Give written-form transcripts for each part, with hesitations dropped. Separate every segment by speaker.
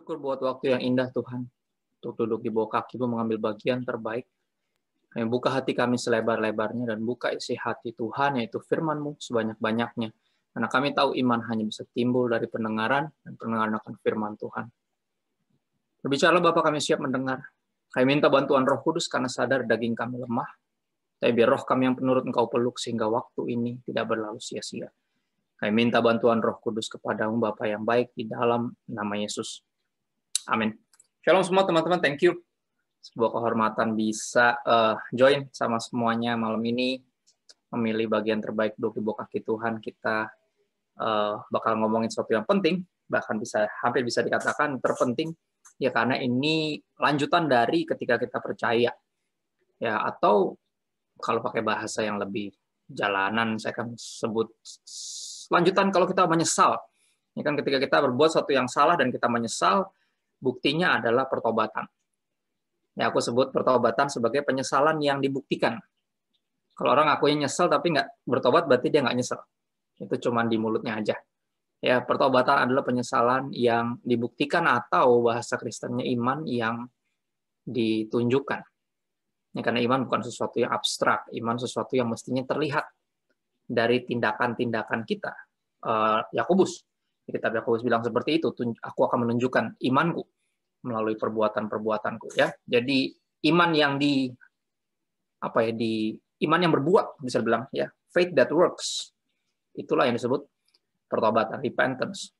Speaker 1: bersyukur buat waktu yang indah Tuhan, untuk duduk di bawah kaki-Mu mengambil bagian terbaik. Kami buka hati kami selebar-lebarnya dan buka isi hati Tuhan, yaitu firman-Mu sebanyak-banyaknya. Karena kami tahu iman hanya bisa timbul dari pendengaran dan pendengaran akan firman Tuhan. Berbicara Bapak, kami siap mendengar. Kami minta bantuan Roh Kudus karena sadar daging kami lemah. Tapi biar roh kami yang penurut Engkau peluk sehingga waktu ini tidak berlalu sia-sia. Kami minta bantuan Roh Kudus kepadamu Bapa yang baik di dalam nama Yesus. Amin. Shalom semua teman-teman, thank you. Sebuah kehormatan bisa join sama semuanya malam ini. Memilih bagian terbaik duduk di bawah kaki Tuhan. Kita bakal ngomongin sesuatu yang penting, bahkan hampir bisa dikatakan terpenting. Ya karena ini lanjutan dari ketika kita percaya. Ya atau kalau pakai bahasa yang lebih jalanan, saya akan sebut lanjutan kalau kita menyesal. Ini kan ketika kita berbuat sesuatu yang salah dan kita menyesal, buktinya adalah pertobatan. Ya, aku sebut pertobatan sebagai penyesalan yang dibuktikan. Kalau orang akunya nyesel tapi nggak bertobat, berarti dia nggak nyesel. Itu cuma di mulutnya aja. Ya, pertobatan adalah penyesalan yang dibuktikan atau bahasa Kristennya iman yang ditunjukkan. Ya, karena iman bukan sesuatu yang abstrak, iman sesuatu yang mestinya terlihat dari tindakan-tindakan kita. Yakobus, kitab Yakobus bilang seperti itu, aku akan menunjukkan imanku melalui perbuatan-perbuatanku. Ya, jadi iman yang iman yang berbuat, bisa bilang ya, faith that works. Itulah yang disebut pertobatan, repentance.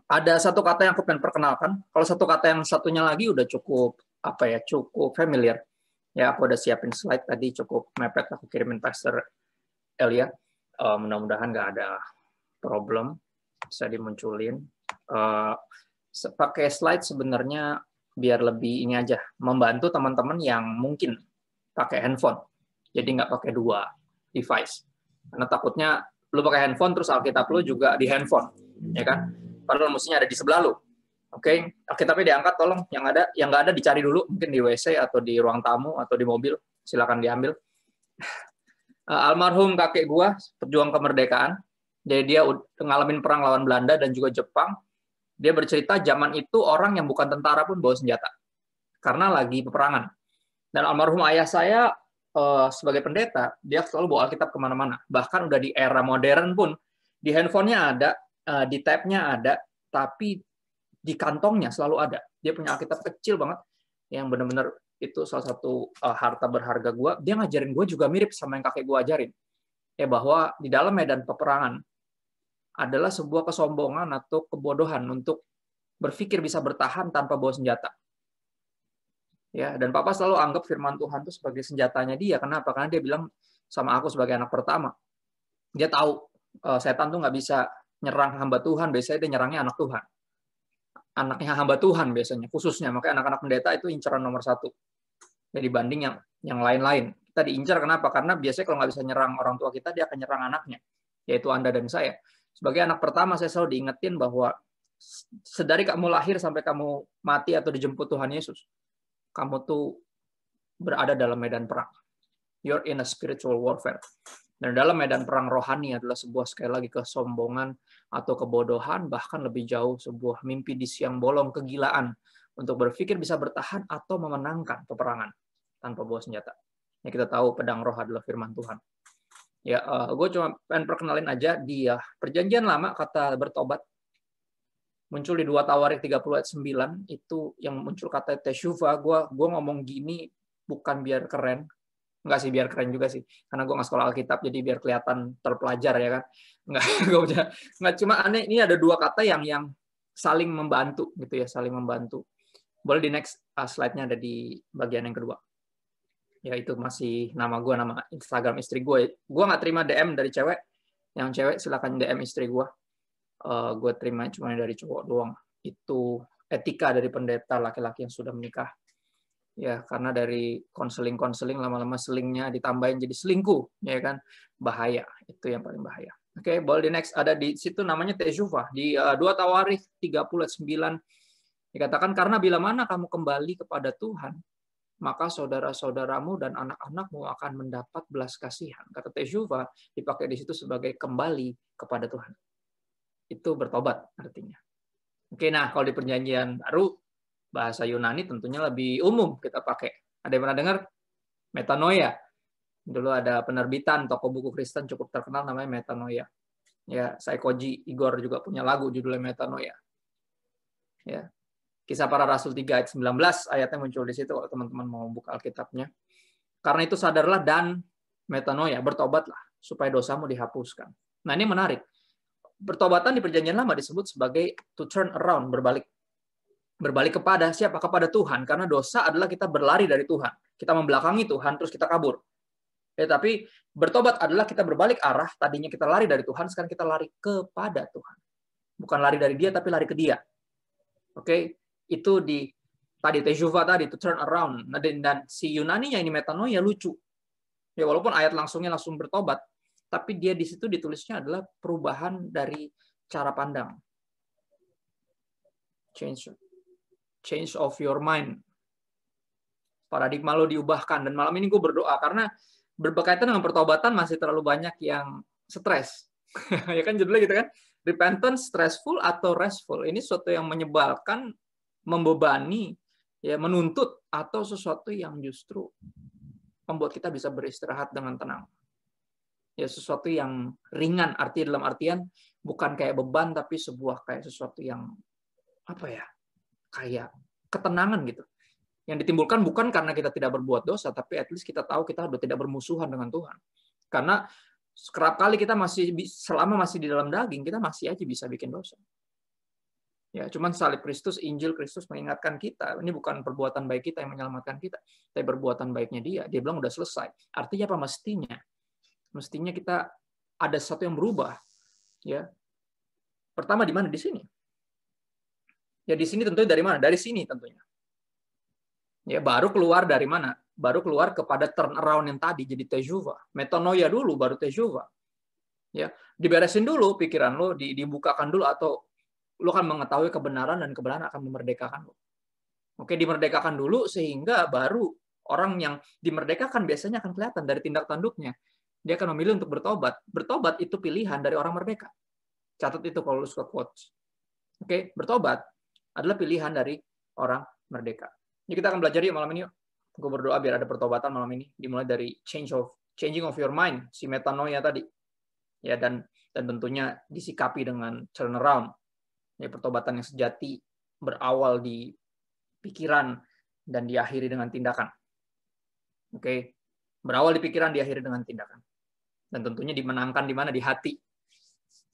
Speaker 1: Ada satu kata yang aku pengen perkenalkan. Kalau satu kata yang satunya lagi udah cukup cukup familiar. Ya, aku udah siapin slide tadi, cukup mepet, aku kirimin Pastor Elia. Mudah-mudahan nggak ada problem, bisa dimunculin. Pakai slide sebenarnya biar lebih ini aja, membantu teman-teman yang mungkin pakai handphone. Jadi nggak pakai dua device. Karena takutnya lu pakai handphone, terus Alkitab lu juga di handphone. Ya kan? Padahal mestinya ada di sebelah lu. Oke, Alkitabnya diangkat, tolong. Yang nggak ada dicari dulu, mungkin di WC atau di ruang tamu atau di mobil, silakan diambil. Almarhum kakek gua, pejuang kemerdekaan. Jadi dia ngalamin perang lawan Belanda dan juga Jepang. Dia bercerita zaman itu orang yang bukan tentara pun bawa senjata karena lagi peperangan. Dan almarhum ayah saya sebagai pendeta, dia selalu bawa Alkitab kemana-mana. Bahkan udah di era modern pun, di handphonenya ada, di tab-nya ada, tapi di kantongnya selalu ada. Dia punya Alkitab kecil banget, yang benar-benar itu salah satu harta berharga gue. Dia ngajarin gue juga mirip sama yang kakek gue ajarin. Ya, bahwa di dalam medan peperangan adalah sebuah kesombongan atau kebodohan untuk berpikir bisa bertahan tanpa bawa senjata. Ya, dan Papa selalu anggap firman Tuhan itu sebagai senjatanya dia. Kenapa? Karena dia bilang sama aku sebagai anak pertama. Dia tahu setan tuh nggak bisa nyerang hamba Tuhan, biasanya dia nyerangnya anak Tuhan. Anaknya hamba Tuhan biasanya, khususnya. Makanya anak-anak pendeta itu incaran nomor 1. Ya, dibanding yang lain-lain. Kita diincar kenapa? Karena biasanya kalau nggak bisa nyerang orang tua kita, dia akan nyerang anaknya. Yaitu Anda dan saya. Sebagai anak pertama, saya selalu diingetin bahwa sedari kamu lahir sampai kamu mati atau dijemput Tuhan Yesus, kamu tuh berada dalam medan perang. You're in a spiritual warfare. Dan dalam medan perang rohani adalah sebuah, sekali lagi, kesombongan atau kebodohan, bahkan lebih jauh sebuah mimpi di siang bolong, kegilaan untuk berpikir bisa bertahan atau memenangkan peperangan tanpa bawa senjata. Ya, kita tahu pedang roh adalah firman Tuhan. Ya, gue cuma pengen perkenalin aja di Perjanjian Lama kata bertobat muncul di 2 Tawarik 30 ayat 9, itu yang muncul kata teshuva. Gue ngomong gini bukan biar keren. Enggak sih, biar keren juga sih. Karena gue nggak sekolah Alkitab, jadi biar kelihatan terpelajar ya kan. Nggak cuma aneh, ini ada 2 kata yang saling membantu gitu ya, saling membantu. Boleh di next slide-nya, ada di bagian yang kedua. Ya, itu masih nama gue, nama Instagram istri gue. Gue nggak terima DM dari cewek. Yang cewek silakan DM istri gue. Gue terima cuma dari cowok doang. Itu etika dari pendeta laki-laki yang sudah menikah. Ya, karena dari konseling lama-lama selingnya ditambahin jadi selingkuh, ya kan, bahaya. Itu yang paling bahaya. Oke, boleh di next, ada di situ namanya teshuva di 2 Tawarik 30:9 dikatakan, karena bila mana kamu kembali kepada Tuhan, maka saudara-saudaramu dan anak-anakmu akan mendapat belas kasihan. Kata teshuva dipakai di situ sebagai kembali kepada Tuhan. Itu bertobat artinya. Oke, nah kalau di Perjanjian Baru, bahasa Yunani tentunya lebih umum kita pakai. Ada yang pernah dengar? Metanoia. Dulu ada penerbitan toko buku Kristen cukup terkenal namanya Metanoia. Ya, Saikoji Igor juga punya lagu judulnya Metanoia. Ya. Kisah Para Rasul 3 ayat 19 ayatnya muncul di situ kalau teman-teman mau buka Alkitabnya. Karena itu sadarlah dan metanoia, bertobatlah supaya dosamu dihapuskan. Nah, ini menarik. Pertobatan di Perjanjian Lama disebut sebagai to turn around, berbalik. Berbalik kepada siapa? Kepada Tuhan. Karena dosa adalah kita berlari dari Tuhan. Kita membelakangi Tuhan, terus kita kabur. Tapi bertobat adalah kita berbalik arah. Tadinya kita lari dari Tuhan, sekarang kita lari kepada Tuhan. Bukan lari dari dia, tapi lari ke dia. Oke, itu di tadi tejuva tadi, to turn around. Nah, dan si Yunani-nya ini metanoia lucu. Ya, walaupun ayat langsungnya langsung bertobat, tapi dia di situ ditulisnya adalah perubahan dari cara pandang. Change of your mind. Paradigma lo diubahkan. Dan malam ini gue berdoa karena berkaitan dengan pertobatan masih terlalu banyak yang stres. Ya kan judulnya gitu kan. Repentance, stressful atau restful. Ini sesuatu yang menyebalkan, membebani, ya menuntut, atau sesuatu yang justru membuat kita bisa beristirahat dengan tenang. Ya sesuatu yang ringan, dalam artian bukan kayak beban, tapi sebuah kayak sesuatu yang apa ya, kayak ketenangan gitu. Yang ditimbulkan bukan karena kita tidak berbuat dosa, tapi at least kita tahu kita sudah tidak bermusuhan dengan Tuhan. Karena kerap kali kita selama masih di dalam daging, kita masih aja bisa bikin dosa. Ya, cuman salib Kristus, Injil Kristus mengingatkan kita, ini bukan perbuatan baik kita yang menyelamatkan kita, tapi perbuatan baiknya dia. Dia bilang udah selesai. Artinya apa? Mestinya kita ada sesuatu yang berubah. Ya, pertama di mana? Di sini. Ya di sini tentunya dari mana? Dari sini tentunya. Ya baru keluar dari mana? Baru keluar kepada turn around yang tadi jadi tejuva. Metanoia dulu, baru tejuva. Ya, diberesin dulu pikiran lo, dibukakan dulu, atau lo akan mengetahui kebenaran dan kebenaran akan memerdekakan lo. Oke, dimerdekakan dulu sehingga baru orang yang dimerdekakan biasanya akan kelihatan dari tindak tanduknya. Dia akan memilih untuk bertobat. Bertobat itu pilihan dari orang merdeka. Catat itu kalau lo suka quotes. Oke, bertobat adalah pilihan dari orang merdeka. Jadi kita akan belajar yuk malam ini yuk. Gue berdoa biar ada pertobatan malam ini. Dimulai dari changing of your mind, si metanoia tadi. Ya, dan tentunya disikapi dengan turn around. Ya, pertobatan yang sejati berawal di pikiran dan diakhiri dengan tindakan. Oke, berawal di pikiran, diakhiri dengan tindakan. Dan tentunya dimenangkan di mana? Di hati.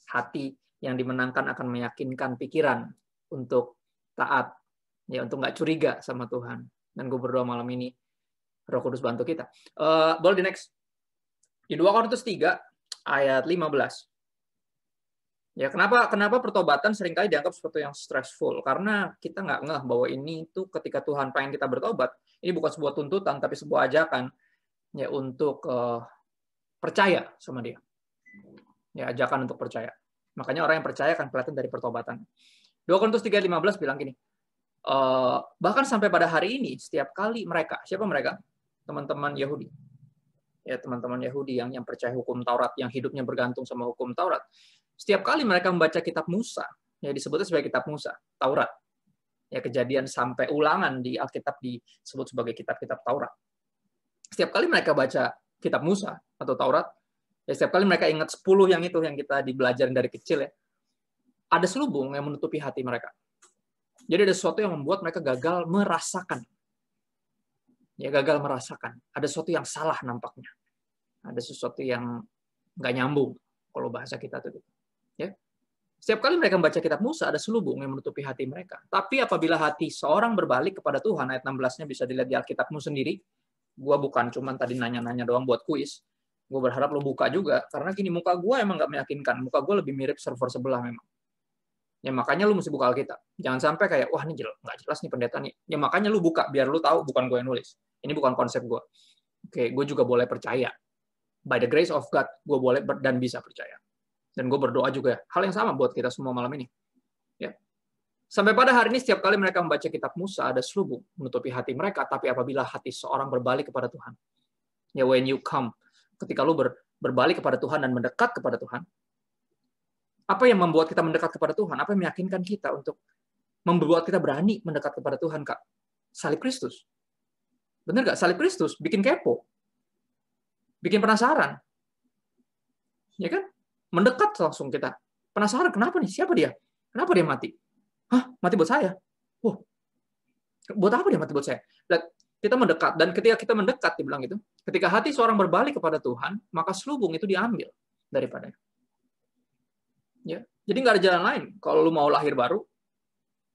Speaker 1: Hati yang dimenangkan akan meyakinkan pikiran untuk taat, ya untuk nggak curiga sama Tuhan. Dan gue berdoa malam ini Roh Kudus bantu kita. Boleh di next. Di 2 Korintus 3 ayat 15. Ya, kenapa pertobatan seringkali dianggap sesuatu yang stressful? Karena kita nggak ngeh bahwa ini tuh ketika Tuhan pengen kita bertobat, ini bukan sebuah tuntutan, tapi sebuah ajakan ya untuk percaya sama Dia. Ya, ajakan untuk percaya. Makanya orang yang percaya akan kelihatan dari pertobatan. 2 Korintus 3:15 bilang gini, bahkan sampai pada hari ini, setiap kali mereka, siapa mereka? Teman-teman Yahudi. Ya, teman-teman Yahudi yang percaya hukum Taurat, yang hidupnya bergantung sama hukum Taurat. Setiap kali mereka membaca kitab Musa, ya disebutnya sebagai kitab Musa, Taurat. Ya, Kejadian sampai Ulangan di Alkitab disebut sebagai kitab-kitab Taurat. Setiap kali mereka baca kitab Musa atau Taurat, ya setiap kali mereka ingat 10 yang itu yang kita dibelajarin dari kecil ya. Ada selubung yang menutupi hati mereka. Jadi ada sesuatu yang membuat mereka gagal merasakan. Ya, gagal merasakan. Ada sesuatu yang salah nampaknya. Ada sesuatu yang nggak nyambung kalau bahasa kita tuh. Ya. Setiap kali mereka membaca kitab Musa, ada selubung yang menutupi hati mereka. Tapi apabila hati seorang berbalik kepada Tuhan, ayat 16-nya bisa dilihat di Alkitabmu sendiri. Gua bukan cuma tadi nanya-nanya doang buat kuis. Gue berharap lo buka juga, karena gini, muka gue emang nggak meyakinkan. Muka gue lebih mirip server sebelah memang. Ya makanya lu mesti buka Alkitab. Jangan sampai kayak, wah ini nggak jelas nih pendeta nih. Ya makanya lu buka, biar lu tahu bukan gue yang nulis. Ini bukan konsep gue. Oke, gue juga boleh percaya. By the grace of God, gue boleh dan bisa percaya. Dan gue berdoa juga hal yang sama buat kita semua malam ini. Ya. Sampai pada hari ini setiap kali mereka membaca kitab Musa ada selubung menutupi hati mereka, tapi apabila hati seorang berbalik kepada Tuhan. Ya, when you come, ketika lu berbalik kepada Tuhan dan mendekat kepada Tuhan, apa yang membuat kita mendekat kepada Tuhan? Apa yang meyakinkan kita untuk membuat kita berani mendekat kepada Tuhan, Kak? Salib Kristus. Benar nggak? Salib Kristus bikin kepo. Bikin penasaran. Ya kan? Mendekat langsung kita. Penasaran, kenapa nih? Siapa dia? Kenapa dia mati? Hah? Mati buat saya? Wah, buat apa dia mati buat saya? Dan kita mendekat. Dan ketika kita mendekat, dibilang gitu, ketika hati seorang berbalik kepada Tuhan, maka selubung itu diambil daripadanya. Ya. Jadi nggak ada jalan lain. Kalau lu mau lahir baru,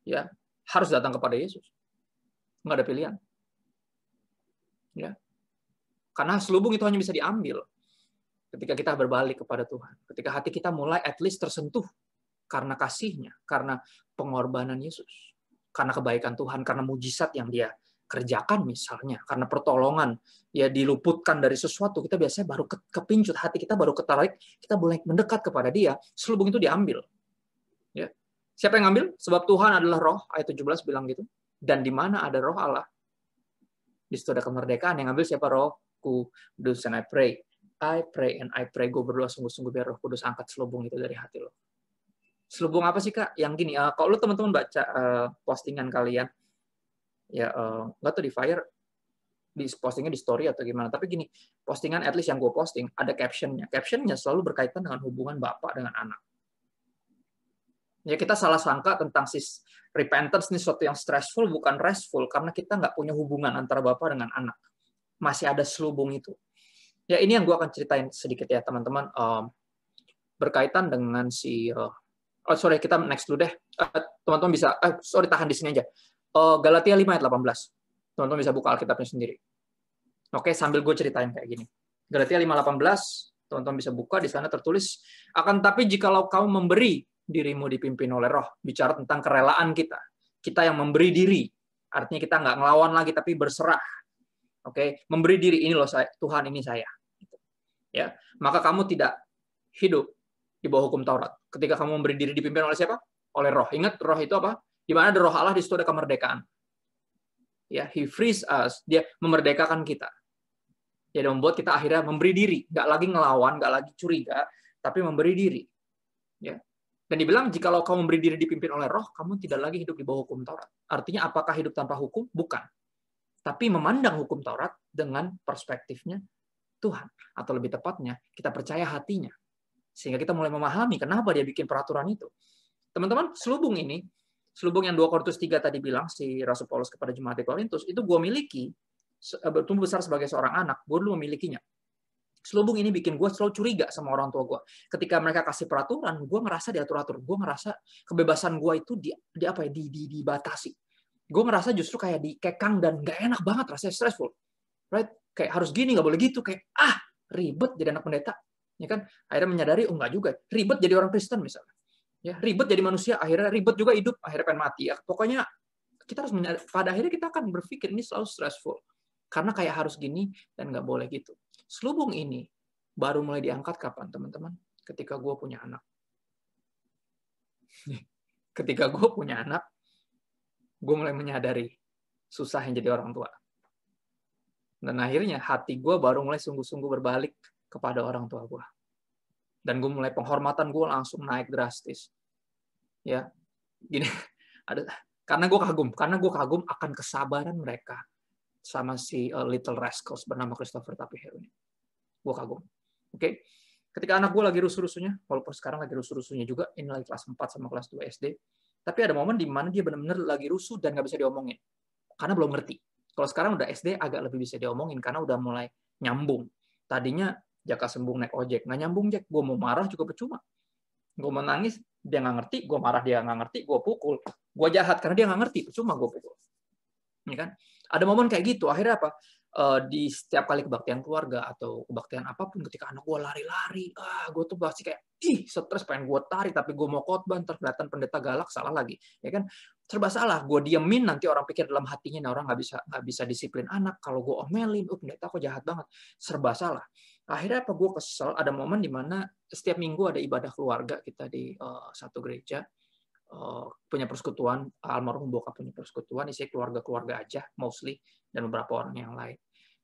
Speaker 1: ya harus datang kepada Yesus. Nggak ada pilihan. Ya. Karena selubung itu hanya bisa diambil ketika kita berbalik kepada Tuhan. Ketika hati kita mulai at least tersentuh karena kasih-Nya, karena pengorbanan Yesus, karena kebaikan Tuhan, karena mujizat yang Dia kerjakan misalnya, karena pertolongan, ya diluputkan dari sesuatu, kita biasanya baru kepincut, hati kita baru ketarik, kita boleh mendekat kepada Dia, selubung itu diambil. Ya. Siapa yang ngambil? Sebab Tuhan adalah roh, ayat 17 bilang gitu. Dan di mana ada roh Allah, di situ ada kemerdekaan. Yang ngambil siapa? Roh Kudus. And I pray and I pray, gue berdoa sungguh-sungguh biar Roh Kudus angkat selubung itu dari hati lo. Selubung apa sih, Kak? Yang gini, kalau lo teman-teman baca postingan kalian, ya nggak tuh di Fire, di postingnya di story atau gimana, tapi gini, postingan at least yang gue posting, ada captionnya selalu berkaitan dengan hubungan bapak dengan anak. Ya kita salah sangka tentang repentance ini sesuatu yang stressful, bukan restful, karena kita nggak punya hubungan antara bapak dengan anak. Masih ada selubung itu. Ya ini yang gue akan ceritain sedikit ya teman-teman, berkaitan dengan kita next dulu deh. Teman-teman bisa, tahan di sini aja. Galatia 5 ayat 18. Teman-teman bisa buka Alkitabnya sendiri. Oke, sambil gue ceritain kayak gini. Galatia 5:18, teman-teman bisa buka, di sana tertulis, akan tapi jikalau kamu memberi dirimu dipimpin oleh Roh, bicara tentang kerelaan kita. Kita yang memberi diri. Artinya kita nggak ngelawan lagi, tapi berserah. Oke, memberi diri, ini loh saya, Tuhan ini saya. Ya, maka kamu tidak hidup di bawah hukum Taurat. Ketika kamu memberi diri dipimpin oleh siapa? Oleh Roh. Ingat, Roh itu apa? Di mana ada Roh Allah, di situ ada kemerdekaan. Ya, He frees us. Dia memerdekakan kita. Dia membuat kita akhirnya memberi diri, nggak lagi ngelawan, nggak lagi curiga, tapi memberi diri. Ya. Dan dibilang, jikalau kamu memberi diri dipimpin oleh Roh, kamu tidak lagi hidup di bawah hukum Taurat. Artinya, apakah hidup tanpa hukum? Bukan. Tapi memandang hukum Taurat dengan perspektifnya Tuhan. Atau lebih tepatnya, kita percaya hatinya. Sehingga kita mulai memahami kenapa dia bikin peraturan itu. Teman-teman, selubung ini, selubung yang 2 Korintus 3 tadi bilang, si Rasul Paulus kepada jemaat di Korintus, itu gue miliki, bertumbuh besar sebagai seorang anak, gue dulu memilikinya. Selubung ini bikin gue selalu curiga sama orang tua gue. Ketika mereka kasih peraturan, gue ngerasa diatur-atur. Gue ngerasa kebebasan gue itu dibatasi. Gue ngerasa justru kayak dikekang dan gak enak banget, rasanya stressful. Right? Kayak harus gini, nggak boleh gitu, kayak ribet jadi anak pendeta, ya kan? Akhirnya menyadari enggak juga, ribet jadi orang Kristen misalnya, ya ribet jadi manusia, akhirnya ribet juga hidup, akhirnya pengen mati ya. Pokoknya kita harus menyadari, pada akhirnya kita akan berpikir ini selalu stressful, karena kayak harus gini dan nggak boleh gitu. Selubung ini baru mulai diangkat kapan, teman-teman? Ketika gue punya anak. Ketika gue punya anak, gue mulai menyadari susah yang jadi orang tua. Dan akhirnya hati gue baru mulai sungguh-sungguh berbalik kepada orang tua gue. Dan gue mulai penghormatan gue langsung naik drastis. Ya, gini, karena gue kagum akan kesabaran mereka sama si Little Rascals bernama Christopher Tapiher ini. Gue kagum. Oke. Ketika anak gue lagi rusuh-rusuhnya, walaupun sekarang lagi rusuh-rusuhnya juga, ini lagi kelas 4 sama kelas 2 SD, tapi ada momen di mana dia benar-benar lagi rusuh dan nggak bisa diomongin. Karena belum ngerti. Kalau sekarang udah SD agak lebih bisa diomongin karena udah mulai nyambung. Tadinya Jaka Sembung naik ojek, nggak nyambung Jack. Gue mau marah juga percuma. Gue mau nangis, dia nggak ngerti. Gue marah, dia nggak ngerti. Gue pukul. Gue jahat karena dia nggak ngerti. Percuma gue pukul. Ya kan? Ada momen kayak gitu. Akhirnya apa? Di setiap kali kebaktian keluarga atau kebaktian apapun, ketika anak gue lari-lari, gue tuh pasti kayak stres, pengen gue tarik, tapi gue mau khotbah, ntar kelihatan pendeta galak, salah lagi, ya kan? Serba salah. Gue diemin, nanti orang pikir dalam hatinya, orang nggak bisa disiplin anak. Kalau gue omelin, pendeta kok jahat banget. Serba salah. Akhirnya apa? Gue kesel. Ada momen di mana setiap minggu ada ibadah keluarga kita di satu gereja. Punya persekutuan, almarhum bokap punya persekutuan, isi keluarga-keluarga aja, mostly, dan beberapa orang yang lain.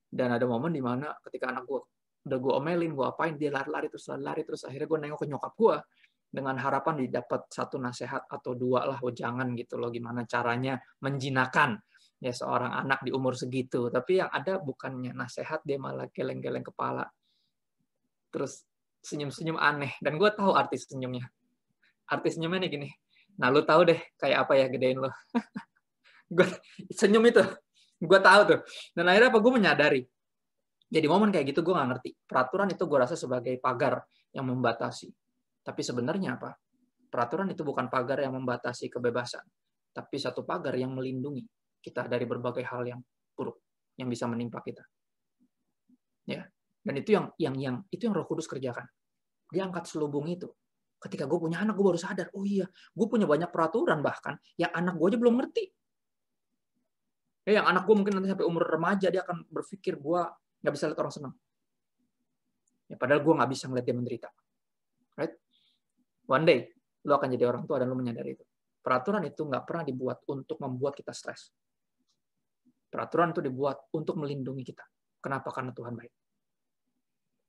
Speaker 1: Dan ada momen di mana ketika anak gue udah gue omelin, gue apain, dia lari-lari terus, akhirnya gue nengok ke nyokap gue, dengan harapan didapat satu nasihat atau dua lah, oh jangan gitu loh, gimana caranya menjinakkan ya seorang anak di umur segitu. Tapi yang ada bukannya nasihat, dia malah geleng-geleng kepala, terus senyum-senyum aneh. Dan gue tahu arti senyumnya. Arti senyumnya nih gini, nah lu tahu deh kayak apa ya gedein lo. Gue senyum itu, gue tahu tuh. Dan akhirnya apa, gue menyadari. Jadi momen kayak gitu gue nggak ngerti. Peraturan itu gue rasa sebagai pagar yang membatasi. Tapi sebenarnya apa? Peraturan itu bukan pagar yang membatasi kebebasan, tapi satu pagar yang melindungi kita dari berbagai hal yang buruk yang bisa menimpa kita. Ya. Dan itu yang Roh Kudus kerjakan. Dia angkat selubung itu. Ketika gue punya anak, gue baru sadar, oh iya, gue punya banyak peraturan bahkan yang anak gue aja belum ngerti. Ya, yang anak gue mungkin nanti sampai umur remaja dia akan berpikir gue nggak bisa lihat orang senang. Ya, padahal gue nggak bisa ngeliat dia menderita. Right? One day, lo akan jadi orang tua dan lo menyadari itu. Peraturan itu nggak pernah dibuat untuk membuat kita stres. Peraturan itu dibuat untuk melindungi kita. Kenapa? Karena Tuhan baik.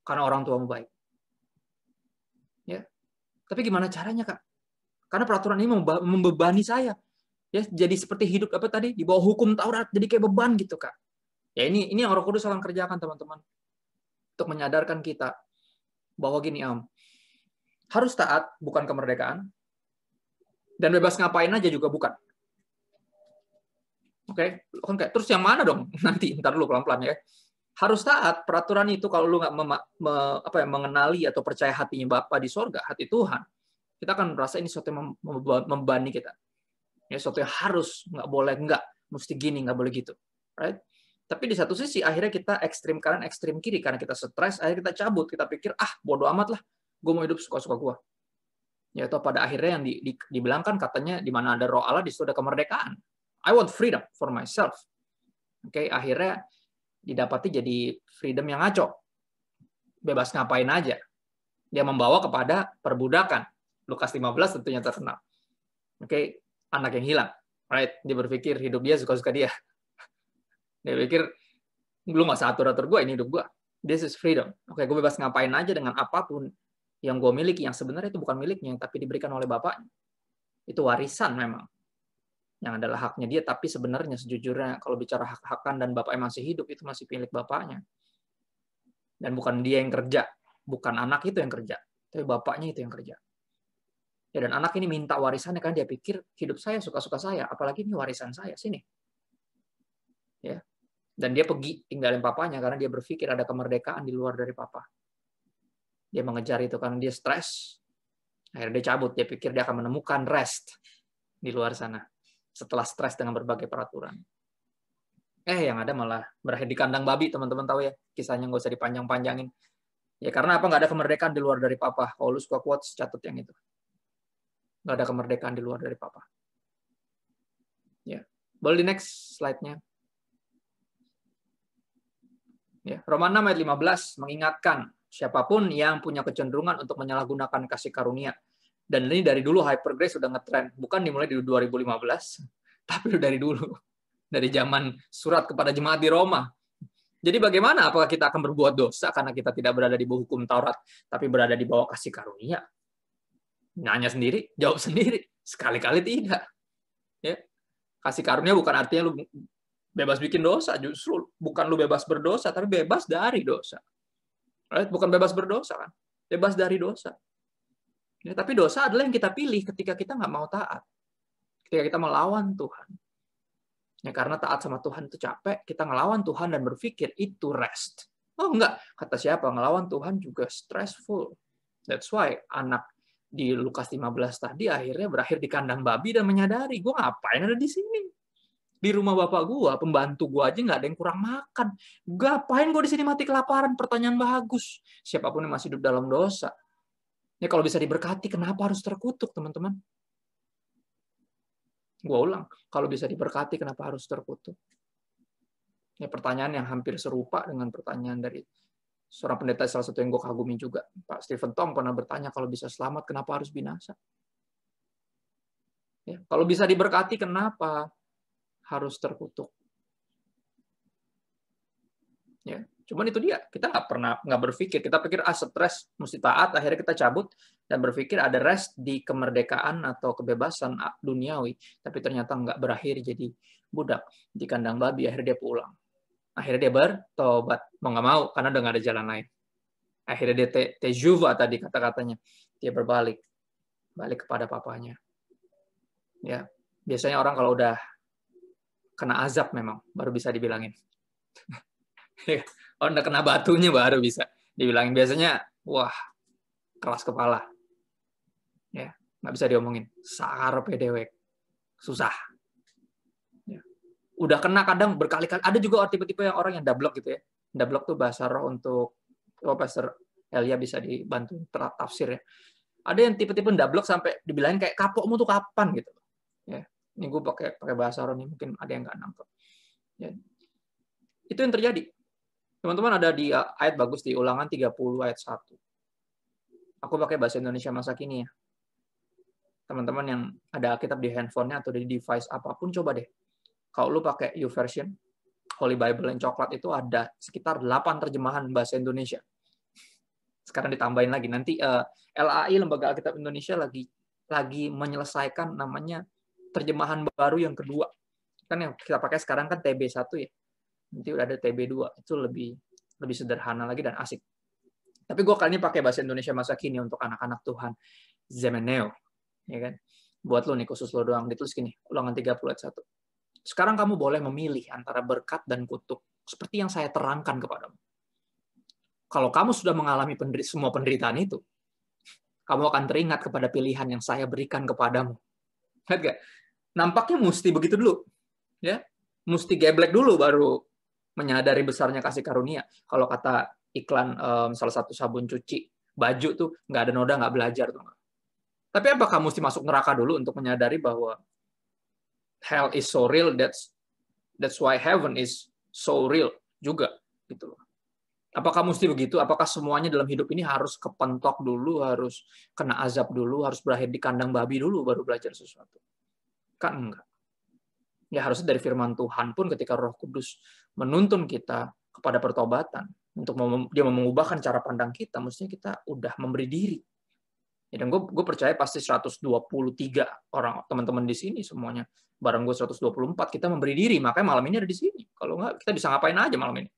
Speaker 1: Karena orang tuamu baik. Ya. Tapi gimana caranya, Kak? Karena peraturan ini membebani saya. Ya, jadi seperti hidup apa tadi di bawah hukum Taurat, jadi kayak beban gitu, Kak. Ya ini yang Roh Kudus akan kerjakan, teman-teman. Untuk menyadarkan kita bahwa gini, harus taat bukan kemerdekaan, dan bebas ngapain aja juga bukan. Oke, okay? Terus yang mana dong? Nanti ntar dulu pelan-pelan ya. Harus taat peraturan itu kalau lu nggak mengenali atau percaya hatinya Bapa di sorga, hati Tuhan, kita akan merasa ini sesuatu yang membebani kita. Ya, sesuatu yang harus, nggak boleh, mesti gini, nggak boleh gitu. Right? Tapi di satu sisi akhirnya kita ekstrim kanan, ekstrim kiri karena kita stres, akhirnya kita cabut, kita pikir bodo amat lah, gue mau hidup suka-suka gue. Ya, atau pada akhirnya yang dibilangkan katanya di mana ada Roh Allah di situ ada kemerdekaan. I want freedom for myself. Oke, akhirnya didapati jadi freedom yang ngaco. Bebas ngapain aja. Dia membawa kepada perbudakan. Lukas 15 tentunya terkenal. Oke, anak yang hilang. Right? Dia berpikir hidup dia suka-suka dia. Dia pikir, lu nggak usah atur-atur gue, ini hidup gue. This is freedom. Oke, gue bebas ngapain aja dengan apapun yang gue miliki, yang sebenarnya itu bukan miliknya, tapi diberikan oleh bapaknya. Itu warisan memang. Yang adalah haknya dia, tapi sebenarnya sejujurnya kalau bicara hak-hakan dan bapaknya masih hidup, itu masih milik bapaknya. Dan bukan dia yang kerja. Bukan anak itu yang kerja. Tapi bapaknya itu yang kerja. Ya, dan anak ini minta warisannya kan dia pikir hidup saya suka-suka saya, apalagi ini warisan saya, sini. Ya. Dan dia pergi tinggalin papanya karena dia berpikir ada kemerdekaan di luar dari papa. Dia mengejar itu karena dia stres. Akhirnya dia cabut, dia pikir dia akan menemukan rest di luar sana. Setelah stres dengan berbagai peraturan. Yang ada malah berakhir di kandang babi, teman-teman tahu ya. Kisahnya nggak usah dipanjang-panjangin. Ya karena apa? Nggak ada kemerdekaan di luar dari papa. Kalau lu suka quotes, catat yang itu. Nggak ada kemerdekaan di luar dari papa. Ya. Boleh di next slide-nya. Ya. Roma 6 ayat 15 mengingatkan siapapun yang punya kecenderungan untuk menyalahgunakan kasih karunia. Dan ini dari dulu Hypergrace sudah ngetrend. Bukan dimulai di 2015, tapi dari dulu. Dari zaman surat kepada jemaat di Roma. Jadi bagaimana? Apakah kita akan berbuat dosa karena kita tidak berada di bawah hukum Taurat, tapi berada di bawah kasih karunia? Nanya sendiri, jawab sendiri. Sekali-kali tidak. Ya. Kasih karunia bukan artinya lu bebas bikin dosa. Justru bukan lu bebas berdosa, tapi bebas dari dosa. Right? Bukan bebas berdosa kan? Bebas dari dosa. Ya, tapi dosa adalah yang kita pilih ketika kita nggak mau taat. Ketika kita melawan Tuhan. Ya, karena taat sama Tuhan itu capek, kita ngelawan Tuhan dan berpikir itu rest. Oh enggak, kata siapa? Ngelawan Tuhan juga stressful. That's why anak di Lukas 15 tadi akhirnya berakhir di kandang babi dan menyadari, gue ngapain ada di sini? Di rumah bapak gue, pembantu gue aja nggak ada yang kurang makan. Ngapain gue di sini mati kelaparan? Pertanyaan bagus. Siapapun yang masih hidup dalam dosa. Ya kalau bisa diberkati, kenapa harus terkutuk, teman-teman? Gue ulang, kalau bisa diberkati, kenapa harus terkutuk? Ya, pertanyaan yang hampir serupa dengan pertanyaan dari seorang pendeta salah satu yang gue kagumi juga. Pak Stephen Tong pernah bertanya, kalau bisa selamat, kenapa harus binasa? Ya, kalau bisa diberkati, kenapa harus terkutuk? Ya. Cuman itu dia, kita nggak berpikir, kita pikir stres mesti taat, akhirnya kita cabut dan berpikir ada rest di kemerdekaan atau kebebasan duniawi, tapi ternyata nggak, berakhir jadi budak di kandang babi. Akhirnya dia pulang, akhirnya dia bertobat, mau nggak mau karena udah nggak ada jalan lain. Akhirnya dia tejuva tadi kata-katanya, dia balik kepada papanya. Ya, biasanya orang kalau udah kena azab memang baru bisa dibilangin. Oh, udah kena batunya baru bisa dibilangin. Biasanya, wah, keras kepala. Ya, nggak bisa diomongin. Sarpe dewek. Susah. Ya. Udah kena kadang berkali-kali. Ada juga tipe-tipe yang orang yang dablek gitu ya. Dablek tuh bahasa roh untuk, Pastor Elia bisa dibantu tafsir ya. Ada yang tipe-tipe dablek sampai dibilangin kayak kapokmu tuh kapan gitu. Ya. Ini gue pakai bahasa roh nih, mungkin ada yang nggak nangkep. Ya. Itu yang terjadi. Teman-teman, ada di ayat bagus di Ulangan 30 ayat 1. Aku pakai bahasa Indonesia masa kini ya. Teman-teman yang ada Alkitab di handphonenya atau di device apapun, coba deh. Kalau lu pakai YouVersion, Holy Bible yang coklat itu ada sekitar 8 terjemahan bahasa Indonesia. Sekarang ditambahin lagi. Nanti LAI, Lembaga Alkitab Indonesia, lagi menyelesaikan namanya terjemahan baru yang kedua. Kan yang kita pakai sekarang kan TB1 ya. Nanti udah ada TB2, itu lebih sederhana lagi dan asik. Tapi gue kali ini pakai bahasa Indonesia masa kini untuk anak-anak Tuhan. Zemeneo. Ya kan? Buat lo nih, khusus lo doang. Ditulis gini, Ulangan 30 ayat 1. Sekarang kamu boleh memilih antara berkat dan kutuk, seperti yang saya terangkan kepadamu. Kalau kamu sudah mengalami semua penderitaan itu, kamu akan teringat kepada pilihan yang saya berikan kepadamu. Lihat gak? Nampaknya mesti begitu dulu. Ya, mesti geblek dulu baru menyadari besarnya kasih karunia. Kalau kata iklan salah satu sabun cuci baju tuh, nggak ada noda, nggak belajar tuh. Tapi apakah mesti masuk neraka dulu untuk menyadari bahwa hell is so real, that's why heaven is so real juga gitu loh. Apakah mesti begitu? Apakah semuanya dalam hidup ini harus kepentok dulu, harus kena azab dulu, harus berakhir di kandang babi dulu baru belajar sesuatu? Kan enggak. Ya harusnya dari firman Tuhan pun ketika Roh Kudus menuntun kita kepada pertobatan, untuk dia mengubahkan cara pandang kita, mestinya kita udah memberi diri. Ya, dan gue percaya pasti 123 orang teman-teman di sini semuanya, bareng gue 124, kita memberi diri, makanya malam ini ada di sini. Kalau enggak, kita bisa ngapain aja malam ini.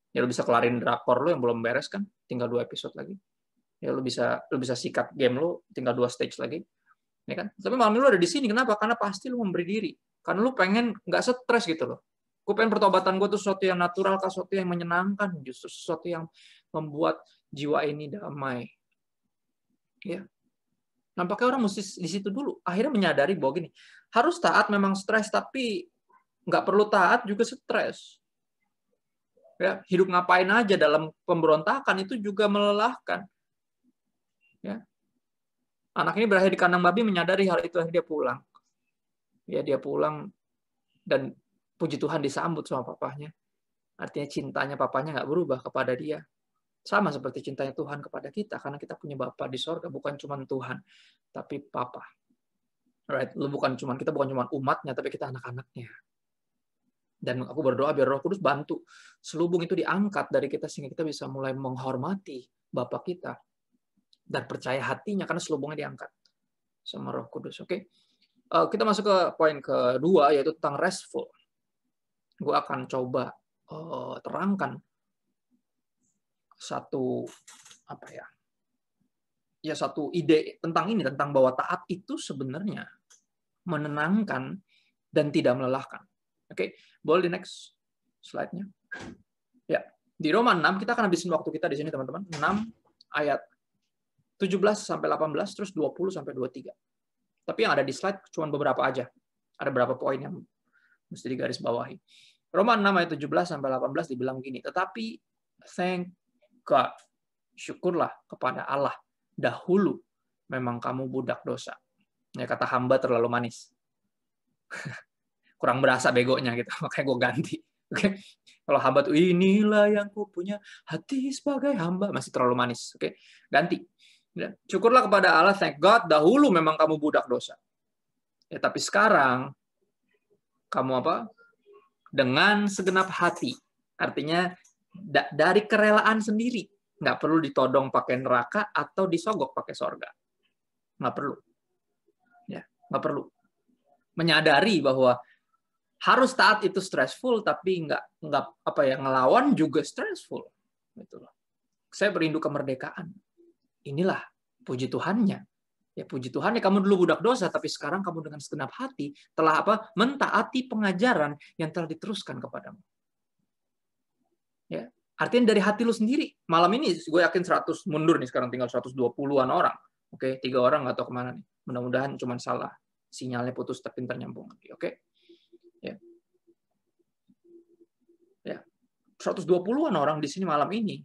Speaker 1: Ya lu bisa kelarin drakor lu yang belum beres kan, tinggal 2 episode lagi. Ya lu bisa sikat game lu, tinggal 2 stage lagi. Ya kan? Tapi malam ini lu ada di sini, kenapa? Karena pasti lu memberi diri. Karena lu pengen nggak stres gitu loh. Gue pengen pertobatan gue tuh sesuatu yang natural, sesuatu yang menyenangkan, justru sesuatu yang membuat jiwa ini damai. Ya. Nampaknya orang mesti di situ dulu. Akhirnya menyadari bahwa gini, harus taat memang stres, tapi nggak perlu taat juga stres. Ya, hidup ngapain aja dalam pemberontakan itu juga melelahkan. Ya. Anak ini berakhir di kandang babi, menyadari hal itu, akhirnya dia pulang. Ya, dia pulang dan puji Tuhan disambut sama papanya. Artinya cintanya papanya nggak berubah kepada dia. Sama seperti cintanya Tuhan kepada kita, karena kita punya Bapa di sorga, bukan cuma Tuhan, tapi Papa. Right? Kita bukan cuma umatnya, tapi kita anak-anaknya. Dan aku berdoa biar Roh Kudus bantu selubung itu diangkat dari kita, sehingga kita bisa mulai menghormati Bapa kita dan percaya hatinya karena selubungnya diangkat sama Roh Kudus. Oke? Kita masuk ke poin kedua, yaitu tentang restful. Gue akan coba terangkan satu satu ide tentang ini, tentang bahwa taat itu sebenarnya menenangkan dan tidak melelahkan. Oke, boleh di next slide-nya. Ya, di Roma 6 kita akan habisin waktu kita di sini teman-teman. 6 ayat 17 sampai 18 terus 20 sampai 23. Tapi yang ada di slide cuma beberapa aja. Ada beberapa poin yang mesti digarisbawahi. Roma 6 ayat 17 sampai 18 dibilang gini, tetapi thank God, syukurlah kepada Allah, dahulu memang kamu budak dosa. Ya, kata hamba terlalu manis. Kurang berasa begonya gitu, makanya gue ganti. Oke. Kalau hamba tuh, inilah yang ku punya, hati sebagai hamba, masih terlalu manis. Oke. Ganti. Ya. Syukurlah kepada Allah, thank God, dahulu memang kamu budak dosa. Ya, tapi sekarang kamu apa? Dengan segenap hati. Artinya Dari kerelaan sendiri. Nggak perlu ditodong pakai neraka atau disogok pakai sorga. Nggak perlu. Ya, nggak perlu. Menyadari bahwa harus taat itu stressful, tapi nggak ngelawan juga stressful. Gitu loh. Saya berindu kemerdekaan. Inilah puji Tuhannya. Ya puji Tuhan ya kamu dulu budak dosa, tapi sekarang kamu dengan segenap hati telah mentaati pengajaran yang telah diteruskan kepadamu. Ya, artinya dari hati lu sendiri. Malam ini gue yakin 100 mundur nih, sekarang tinggal 120-an orang. Oke, 3 orang nggak tahu kemana nih. Mudah-mudahan cuma salah. Sinyalnya putus tapi ternyambung lagi. Oke. Ya. Ya. 120-an orang di sini malam ini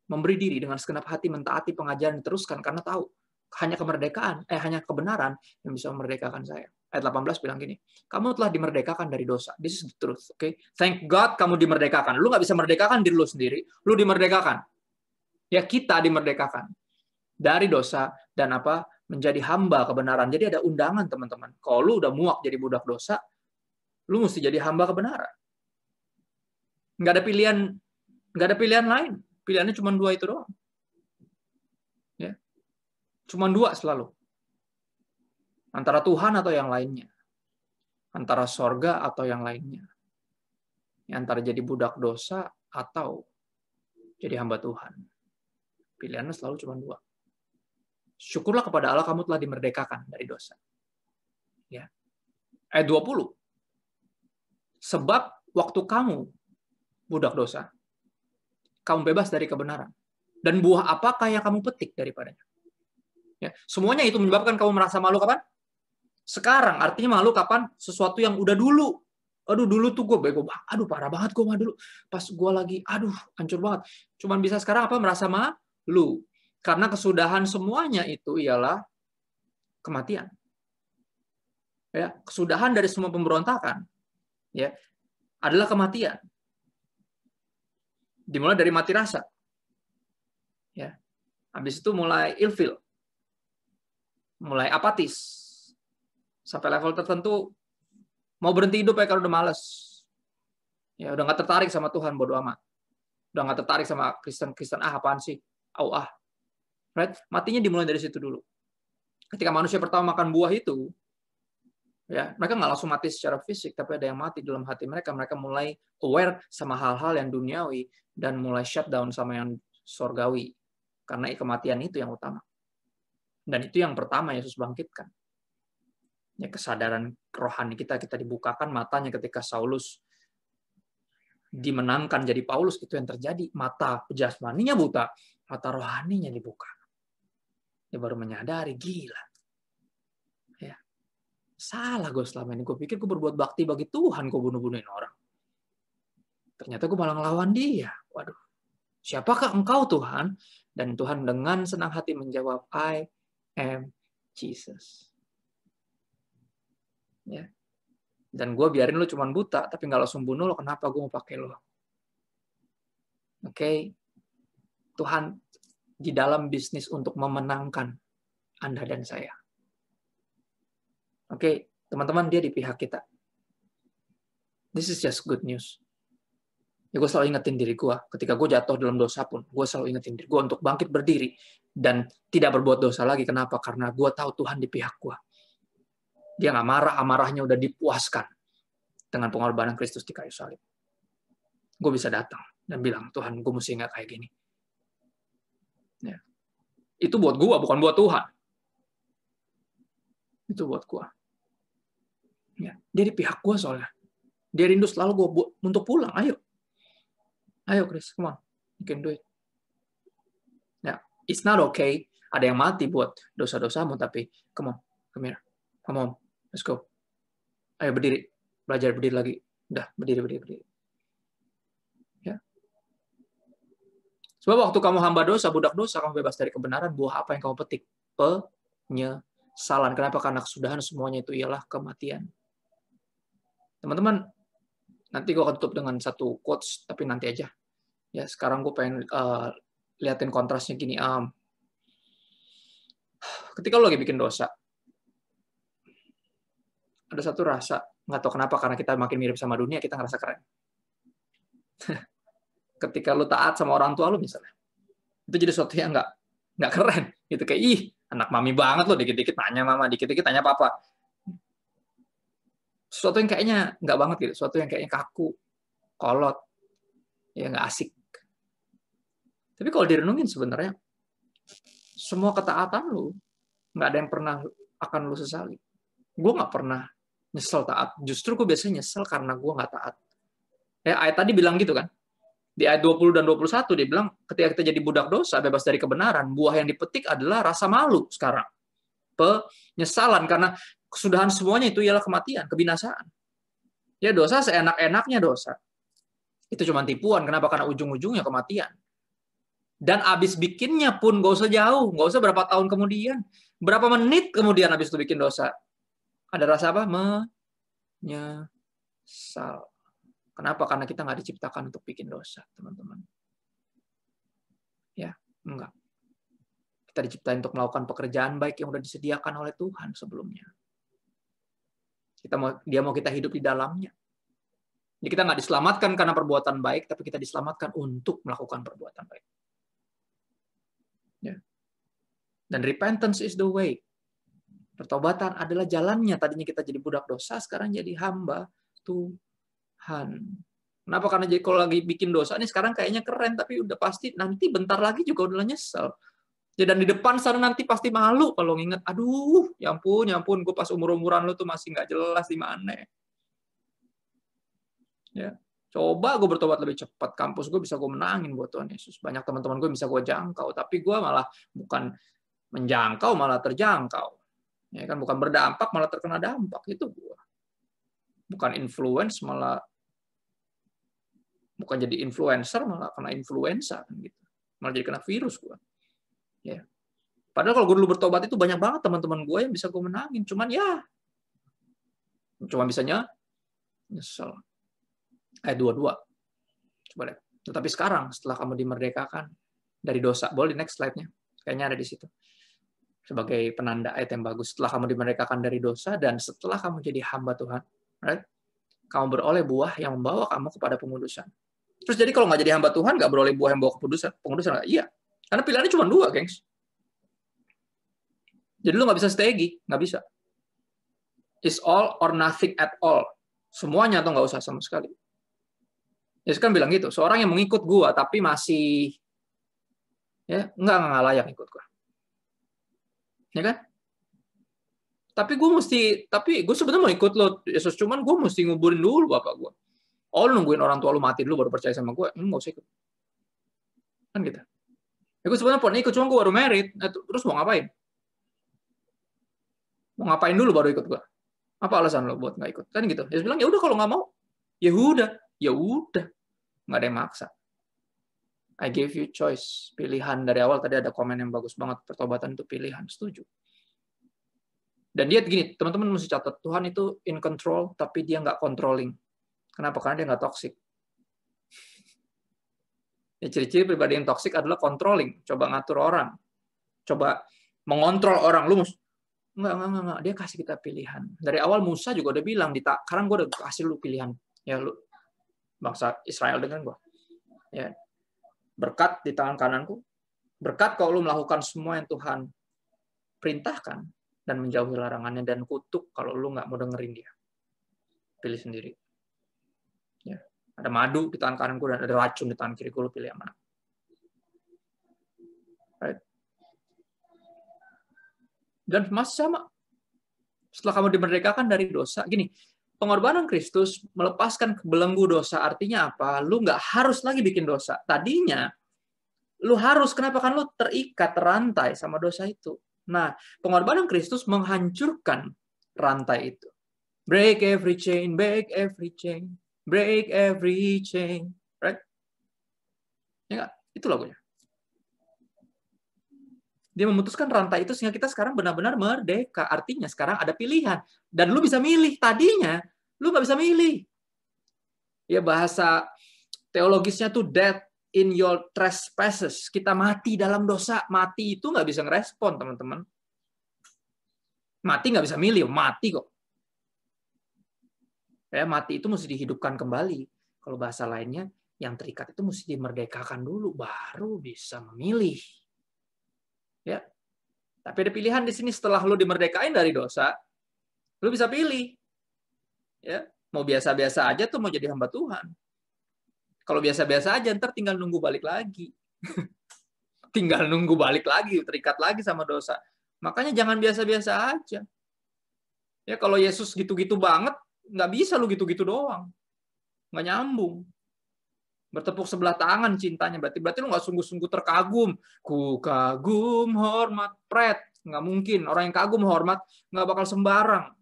Speaker 1: memberi diri dengan segenap hati mentaati pengajaran diteruskan karena tahu hanya kebenaran yang bisa memerdekakan saya. Ayat 18 bilang gini, kamu telah dimerdekakan dari dosa. This is the truth, okay? Thank God kamu dimerdekakan. Lu nggak bisa merdekakan diri lu sendiri, lu dimerdekakan. Ya kita dimerdekakan dari dosa dan menjadi hamba kebenaran. Jadi ada undangan teman-teman. Kalau lu udah muak jadi budak dosa, lu mesti jadi hamba kebenaran. Nggak ada pilihan lain. Pilihannya cuma 2 itu doang. Ya. Cuma 2 selalu. Antara Tuhan atau yang lainnya. Antara sorga atau yang lainnya. Antara jadi budak dosa atau jadi hamba Tuhan. Pilihannya selalu cuma 2. Syukurlah kepada Allah kamu telah dimerdekakan dari dosa. Ya. Ayat 20. Sebab waktu kamu budak dosa, kamu bebas dari kebenaran. Dan buah apakah yang kamu petik daripadanya? Ya. Semuanya itu menyebabkan kamu merasa malu kapan? Sekarang. Artinya malu kapan? Sesuatu yang udah dulu. Aduh, dulu tuh gue bego banget. Aduh, parah banget gue mah dulu. Pas gue lagi, aduh, hancur banget. Cuman bisa sekarang merasa malu. Karena kesudahan semuanya itu ialah kematian. Ya, kesudahan dari semua pemberontakan ya adalah kematian. Dimulai dari mati rasa. Ya. Habis itu mulai ilfil. Mulai apatis. Sampai level tertentu mau berhenti hidup ya kalau udah males. Ya udah nggak tertarik sama Tuhan, bodo amat. Udah nggak tertarik sama Kristen apaan sih? Right? Matinya dimulai dari situ dulu. Ketika manusia pertama makan buah itu, ya mereka nggak langsung mati secara fisik, tapi ada yang mati dalam hati mereka. Mereka mulai aware sama hal-hal yang duniawi dan mulai shutdown sama yang sorgawi. Karena kematian itu yang utama. Dan itu yang pertama Yesus bangkitkan. Ya, kesadaran rohani kita dibukakan matanya ketika Saulus dimenangkan jadi Paulus, itu yang terjadi. Mata jasmaninya buta, mata rohaninya dibuka. Dia baru menyadari, gila. Ya. Salah gue selama ini. Gue pikir gue berbuat bakti bagi Tuhan, gue bunuh-bunuhin orang. Ternyata gue malah ngelawan dia. Waduh. Siapakah engkau Tuhan? Dan Tuhan dengan senang hati menjawab, I am Jesus. Ya. Dan gue biarin lo cuma buta, tapi nggak langsung bunuh lo, kenapa gue mau pakai lo? Oke. Tuhan di dalam bisnis untuk memenangkan Anda dan saya. Oke, teman-teman, dia di pihak kita. This is just good news. Ya, gue selalu ingetin diri gue, ketika gue jatuh dalam dosa pun, gue selalu ingetin diri gue untuk bangkit berdiri dan tidak berbuat dosa lagi. Kenapa? Karena gue tahu Tuhan di pihak gue. Dia nggak marah, amarahnya udah dipuaskan dengan pengorbanan Kristus di kayu salib. Gue bisa datang dan bilang, Tuhan, gue mesti nggak kayak gini. Ya. Itu buat gue, bukan buat Tuhan. Itu buat gue. Ya. Dia di pihak gue soalnya. Dia rindu selalu gue untuk pulang. Ayo Chris, come on. You can do it. Ya. It's not okay. Ada yang mati buat dosa-dosamu, tapi come on, come here. Come on, let's go. Ayo berdiri. Belajar berdiri lagi. Udah, berdiri. Ya. Sebab waktu kamu hamba dosa, budak dosa, kamu bebas dari kebenaran, buah apa yang kamu petik? Penyesalan. Kenapa? Karena kesudahan semuanya itu ialah kematian. Teman-teman, nanti gue akan tutup dengan satu quotes, tapi nanti aja. Ya, sekarang gue pengen liatin kontrasnya gini. Ketika lo lagi bikin dosa, ada satu rasa, nggak tahu kenapa, karena kita makin mirip sama dunia, kita ngerasa keren. ketika lu taat sama orang tua lu misalnya. Itu jadi sesuatu yang nggak keren. Gitu kayak, ih, anak mami banget lo, dikit-dikit tanya mama, dikit-dikit tanya papa. Sesuatu yang kayaknya nggak banget gitu, sesuatu yang kayaknya kaku, kolot, ya nggak asik. Tapi kalau direnungin sebenarnya, semua ketaatan lu, nggak ada yang pernah akan lu sesali. Gue nggak pernah nyesel taat. Justru gue biasanya nyesel karena gue nggak taat. Ya, ayat tadi bilang gitu kan. Di ayat 20 dan 21 dia bilang, ketika kita jadi budak dosa, bebas dari kebenaran, buah yang dipetik adalah rasa malu sekarang. Penyesalan, karena kesudahan semuanya itu ialah kematian, kebinasaan. Ya dosa seenak-enaknya dosa. Itu cuma tipuan. Kenapa? Karena ujung-ujungnya kematian. Dan abis bikinnya pun gak usah jauh, gak usah berapa tahun kemudian. Berapa menit kemudian abis itu bikin dosa. Ada rasa apa? Menyesal. Kenapa? Karena kita nggak diciptakan untuk bikin dosa, teman-teman. Ya, enggak. Kita diciptakan untuk melakukan pekerjaan baik yang sudah disediakan oleh Tuhan sebelumnya. Dia mau kita hidup di dalamnya. Jadi kita nggak diselamatkan karena perbuatan baik, tapi kita diselamatkan untuk melakukan perbuatan baik. Ya. Dan repentance is the way. Pertobatan adalah jalannya. Tadinya kita jadi budak dosa, sekarang jadi hamba Tuhan. Kenapa? Karena jadi kalau lagi bikin dosa nih sekarang kayaknya keren, tapi udah pasti nanti bentar lagi juga udah nyesel. Ya, dan di depan sana nanti pasti malu kalau nginget, aduh, ya ampun, gue pas umur-umuran lu tuh masih nggak jelas di mana. Ya, coba gue bertobat lebih cepat, kampus gue bisa gue menangin buat Tuhan Yesus. Banyak teman-teman gue bisa gue jangkau, tapi gue malah bukan menjangkau, malah terjangkau. Ya kan, bukan berdampak malah terkena dampak, itu gue. Bukan influence malah bukan jadi influencer malah kena influenza kan gitu. Malah jadi kena virus gue. Ya. Padahal kalau gue dulu bertobat itu banyak banget teman-teman gue yang bisa gue menangin, cuman ya cuma bisanya nyesel. Ayat 22. Coba lihat. Tetapi sekarang setelah kamu dimerdekakan dari dosa, boleh next slide-nya. Kayaknya ada di situ. Sebagai penanda ayat yang bagus. Setelah kamu dimerdekakan dari dosa dan setelah kamu jadi hamba Tuhan, right? Kamu beroleh buah yang membawa kamu kepada pengudusan. Terus jadi kalau nggak jadi hamba Tuhan, nggak beroleh buah yang membawa pengudusan? Iya. Karena pilihannya cuma dua, gengs. Jadi lu nggak bisa stegi, nggak bisa. It's all or nothing at all. Semuanya atau nggak usah sama sekali. Yesus kan bilang gitu, seorang yang mengikut gua tapi masih ya nggak layak ikut gua. Ya kan? Tapi gue sebenarnya mau ikut lo, Yesus, cuman gue mesti nguburin dulu bapak gue. Oh, lu nungguin orang tua lu mati dulu baru percaya sama gue? Nggak usah ikut. Kan gitu. Ya, gue sebenarnya pernah ikut, cuma gue baru merit. Terus mau ngapain? Mau ngapain dulu baru ikut gue? Apa alasan lo buat nggak ikut? Kan gitu. Yesus bilang, ya udah kalau nggak mau, ya udah, nggak ada yang maksa. I gave you choice, pilihan dari awal. Tadi ada komen yang bagus banget, pertobatan itu pilihan, setuju. Dan dia gini, teman-teman mesti catat, Tuhan itu in control, tapi dia nggak controlling. Kenapa? Karena dia nggak toxic. Ya, ciri-ciri pribadi yang toxic adalah controlling, coba ngatur orang, coba mengontrol orang. Lu nggak. Dia kasih kita pilihan. Dari awal Musa juga udah bilang, sekarang gue udah kasih lu pilihan. Ya lu bangsa Israel dengan gue. Ya, berkat di tangan kananku, berkat kalau lu melakukan semua yang Tuhan perintahkan dan menjauhi larangannya, dan kutuk kalau lu nggak mau dengerin dia. Pilih sendiri. Ya. Ada madu di tangan kananku dan ada racun di tangan kiriku, lu pilih yang mana? Right? Dan masih sama. Setelah kamu dimerdekakan dari dosa, gini, pengorbanan Kristus melepaskan belenggu dosa, artinya apa? Lu nggak harus lagi bikin dosa. Tadinya, lu harus, kenapa? Kan lu terikat, terantai sama dosa itu. Nah, pengorbanan Kristus menghancurkan rantai itu. Break every chain, break every chain, break every chain. Right? Ya nggak? Itu lagunya. Dia memutuskan rantai itu sehingga kita sekarang benar-benar merdeka. Artinya sekarang ada pilihan. Dan lu bisa milih. Tadinya, lu nggak bisa milih. Ya, bahasa teologisnya tuh death in your trespasses. Kita mati dalam dosa. Mati itu nggak bisa ngerespon, teman-teman. Mati nggak bisa milih. Mati kok. Ya, mati itu mesti dihidupkan kembali. Kalau bahasa lainnya, yang terikat itu mesti dimerdekakan dulu, baru bisa memilih. Ya, tapi ada pilihan di sini setelah lu dimerdekain dari dosa, lu bisa pilih. Ya, mau biasa-biasa aja tuh mau jadi hamba Tuhan. Kalau biasa-biasa aja, ntar tinggal nunggu balik lagi. Tinggal nunggu balik lagi, terikat lagi sama dosa. Makanya jangan biasa-biasa aja. Ya, kalau Yesus gitu-gitu banget, nggak bisa lu gitu-gitu doang. Nggak nyambung. Bertepuk sebelah tangan cintanya. Berarti lu nggak sungguh-sungguh terkagum. Ku kagum, hormat, pret. Nggak mungkin. Orang yang kagum, hormat, nggak bakal sembarang.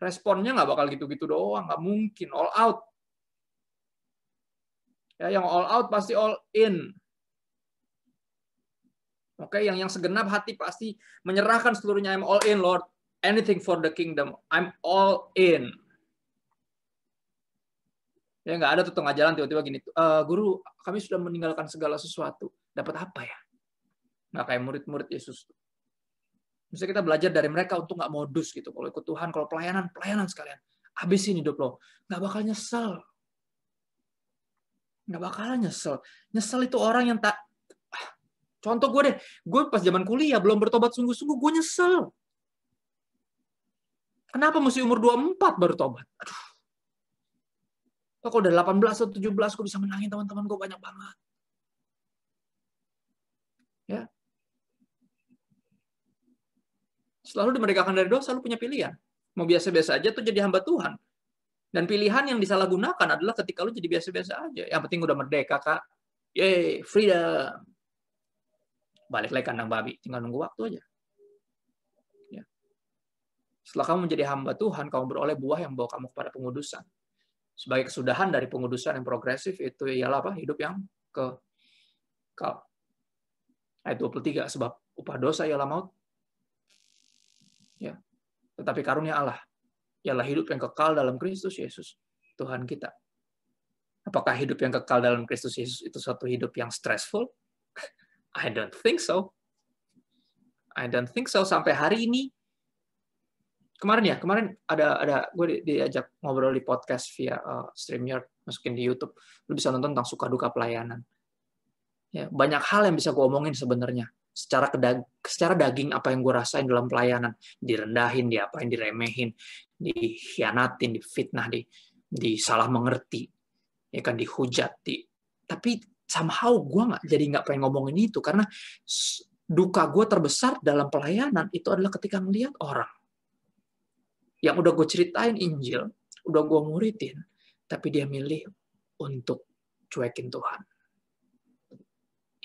Speaker 1: Responnya nggak bakal gitu-gitu doang. Nggak mungkin. All out. Ya, yang all out pasti all in. Oke, yang segenap hati pasti menyerahkan seluruhnya. I'm all in, Lord. Anything for the kingdom. I'm all in. Ya, nggak ada tuh tengah jalan tiba-tiba gini, guru, kami sudah meninggalkan segala sesuatu. Dapat apa ya? Nggak kayak murid-murid Yesus. Misalnya kita belajar dari mereka untuk nggak modus gitu. Kalau ikut Tuhan, kalau pelayanan sekalian. Habisin hidup lo. Nggak bakal nyesel. Nggak bakalan nyesel. Nyesel itu orang yang tak... Contoh gue deh. Gue pas zaman kuliah belum bertobat sungguh-sungguh. Gue nyesel. Kenapa mesti umur 24 baru tobat? Aduh. Kalau udah 18 atau 17, gue bisa menangin teman-teman gue banyak banget. Ya. Selalu dimerdekakan dari dosa, lu punya pilihan. Mau biasa-biasa aja tuh jadi hamba Tuhan. Dan pilihan yang disalahgunakan adalah ketika lu jadi biasa-biasa aja. Yang penting udah merdeka, Kak. Yeay, freedom. Balik lagi kandang babi. Tinggal nunggu waktu aja. Ya. Setelah kamu menjadi hamba Tuhan, kamu beroleh buah yang membawa kamu kepada pengudusan. Sebagai kesudahan dari pengudusan yang progresif, itu ialah apa? Hidup yang kekal. Ayat 23, sebab upah dosa ialah maut. Ya. Tetapi karunia Allah ialah hidup yang kekal dalam Kristus Yesus, Tuhan kita. Apakah hidup yang kekal dalam Kristus Yesus itu suatu hidup yang stressful? I don't think so. I don't think so. Sampai hari ini, kemarin ada gue diajak ngobrol di podcast via StreamYard, masukin di YouTube. Lu bisa nonton tentang suka duka pelayanan. Ya, banyak hal yang bisa gue omongin sebenarnya. Secara daging apa yang gue rasain dalam pelayanan, direndahin, diapain, diremehin, dikhianatin, difitnah, disalah mengerti, ya kan, dihujat, tapi somehow gue nggak pengen ngomongin itu karena duka gue terbesar dalam pelayanan itu adalah ketika melihat orang yang udah gue ceritain Injil, udah gue muridin, tapi dia milih untuk cuekin Tuhan.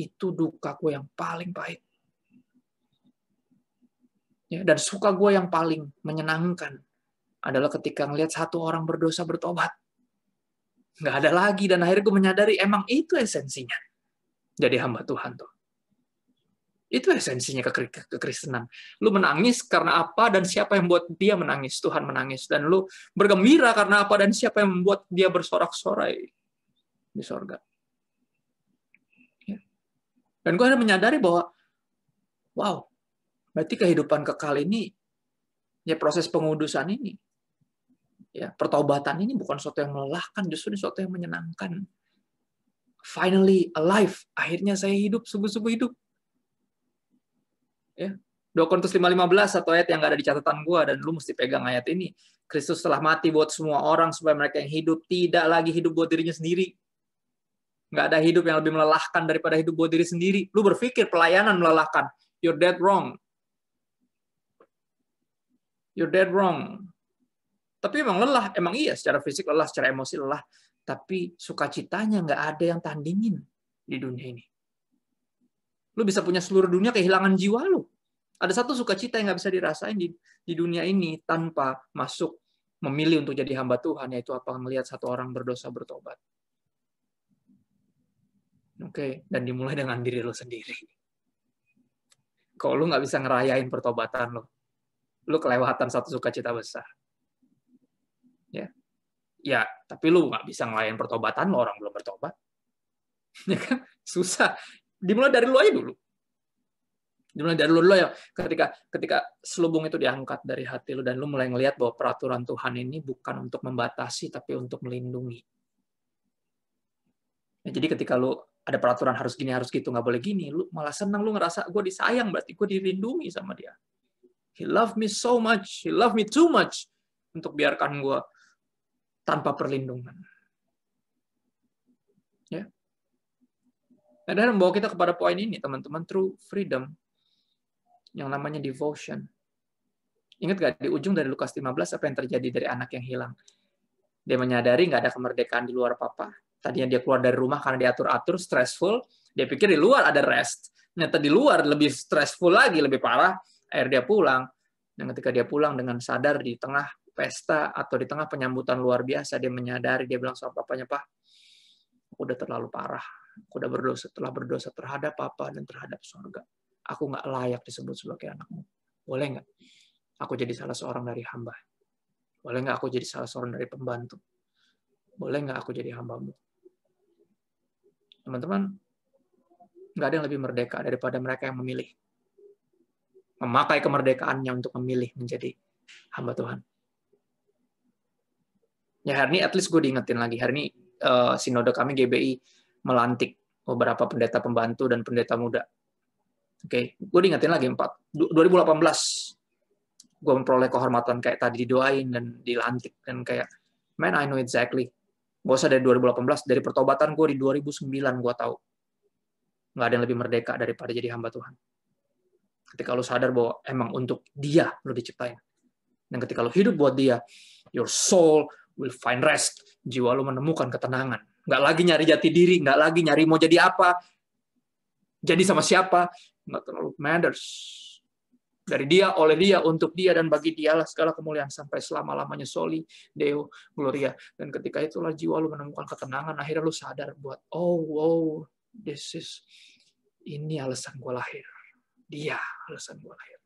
Speaker 1: Itu duka gue yang paling pahit. Ya, dan suka gue yang paling menyenangkan adalah ketika ngelihat satu orang berdosa bertobat. Nggak ada lagi, dan akhirnya gue menyadari emang itu esensinya jadi hamba Tuhan tuh. Itu esensinya kekristenan. Lu menangis karena apa dan siapa yang membuat dia menangis? Tuhan menangis. Dan lu bergembira karena apa dan siapa yang membuat dia bersorak-sorai di sorga. Ya. Dan gue akhirnya menyadari bahwa, wow, berarti kehidupan kekal ini, ya proses pengudusan ini, ya pertobatan ini bukan sesuatu yang melelahkan, justru sesuatu yang menyenangkan. Finally alive. Akhirnya saya hidup, sungguh-sungguh hidup. Ya. 2 Korintus 5:15, satu ayat yang nggak ada di catatan gue, dan lu mesti pegang ayat ini. Kristus telah mati buat semua orang supaya mereka yang hidup tidak lagi hidup buat dirinya sendiri. Nggak ada hidup yang lebih melelahkan daripada hidup buat diri sendiri. Lu berpikir pelayanan melelahkan. You're dead wrong. You're dead wrong. Tapi emang lelah. Emang iya, secara fisik lelah, secara emosi lelah. Tapi sukacitanya nggak ada yang tandingin di dunia ini. Lu bisa punya seluruh dunia, kehilangan jiwa lu. Ada satu sukacita yang nggak bisa dirasain di dunia ini tanpa masuk memilih untuk jadi hamba Tuhan, yaitu apa? Melihat satu orang berdosa bertobat. Oke, dan dimulai dengan diri lu sendiri. Kalau lu nggak bisa ngerayain pertobatan lu kelewatan satu sukacita besar. Ya, tapi lu nggak bisa ngelayan pertobatan lu, orang belum bertobat. Ya kan? Susah. Dimulai dari lu aja dulu. Dimulai dari lu ya, ketika selubung itu diangkat dari hati lu dan lu mulai ngelihat bahwa peraturan Tuhan ini bukan untuk membatasi tapi untuk melindungi. Ya, jadi ketika lu ada peraturan harus gini, harus gitu, nggak boleh gini, lu malah senang, lu ngerasa gue disayang, berarti gue dilindungi sama dia. He loved me so much, he loved me too much untuk biarkan gue tanpa perlindungan. Ya. Dan membawa kita kepada poin ini, teman-teman, true freedom, yang namanya devotion. Ingat gak di ujung dari Lukas 15 apa yang terjadi dari anak yang hilang? Dia menyadari nggak ada kemerdekaan di luar papa. Tadinya dia keluar dari rumah karena diatur-atur, stressful. Dia pikir di luar ada rest. Ternyata di luar lebih stressful lagi, lebih parah. Akhirnya dia pulang. Dan ketika dia pulang dengan sadar di tengah pesta atau di tengah penyambutan luar biasa, dia menyadari, dia bilang sama papanya, Pak, aku udah terlalu parah. Aku udah telah berdosa terhadap papa dan terhadap surga. Aku nggak layak disebut sebagai anakmu. Boleh nggak aku jadi salah seorang dari hamba? Boleh nggak aku jadi salah seorang dari pembantu? Boleh nggak aku jadi hambamu? Teman-teman, nggak ada yang lebih merdeka daripada mereka yang memilih. Memakai kemerdekaannya untuk memilih menjadi hamba Tuhan. Ya hari ini at least gue diingetin lagi. Hari ini sinode kami GBI melantik beberapa pendeta pembantu dan pendeta muda. Oke, gue diingetin lagi 2018 gue memperoleh kehormatan kayak tadi didoain dan dilantik dan kayak, man, I know exactly. Gak usah dari 2018, dari pertobatan gue di 2009 gue tahu. Nggak ada yang lebih merdeka daripada jadi hamba Tuhan. Ketika lu sadar bahwa emang untuk dia lu diciptain. Dan ketika lu hidup buat dia, your soul will find rest. Jiwa lu menemukan ketenangan. Nggak lagi nyari jati diri, nggak lagi nyari mau jadi apa, jadi sama siapa, nggak terlalu matters. Dari dia, oleh dia, untuk dia, dan bagi dialah segala kemuliaan sampai selama-lamanya. Soli Deo Gloria. Dan ketika itulah jiwa lu menemukan ketenangan, akhirnya lu sadar buat, wow, ini alasan gue lahir. Dia alasan gue lahir.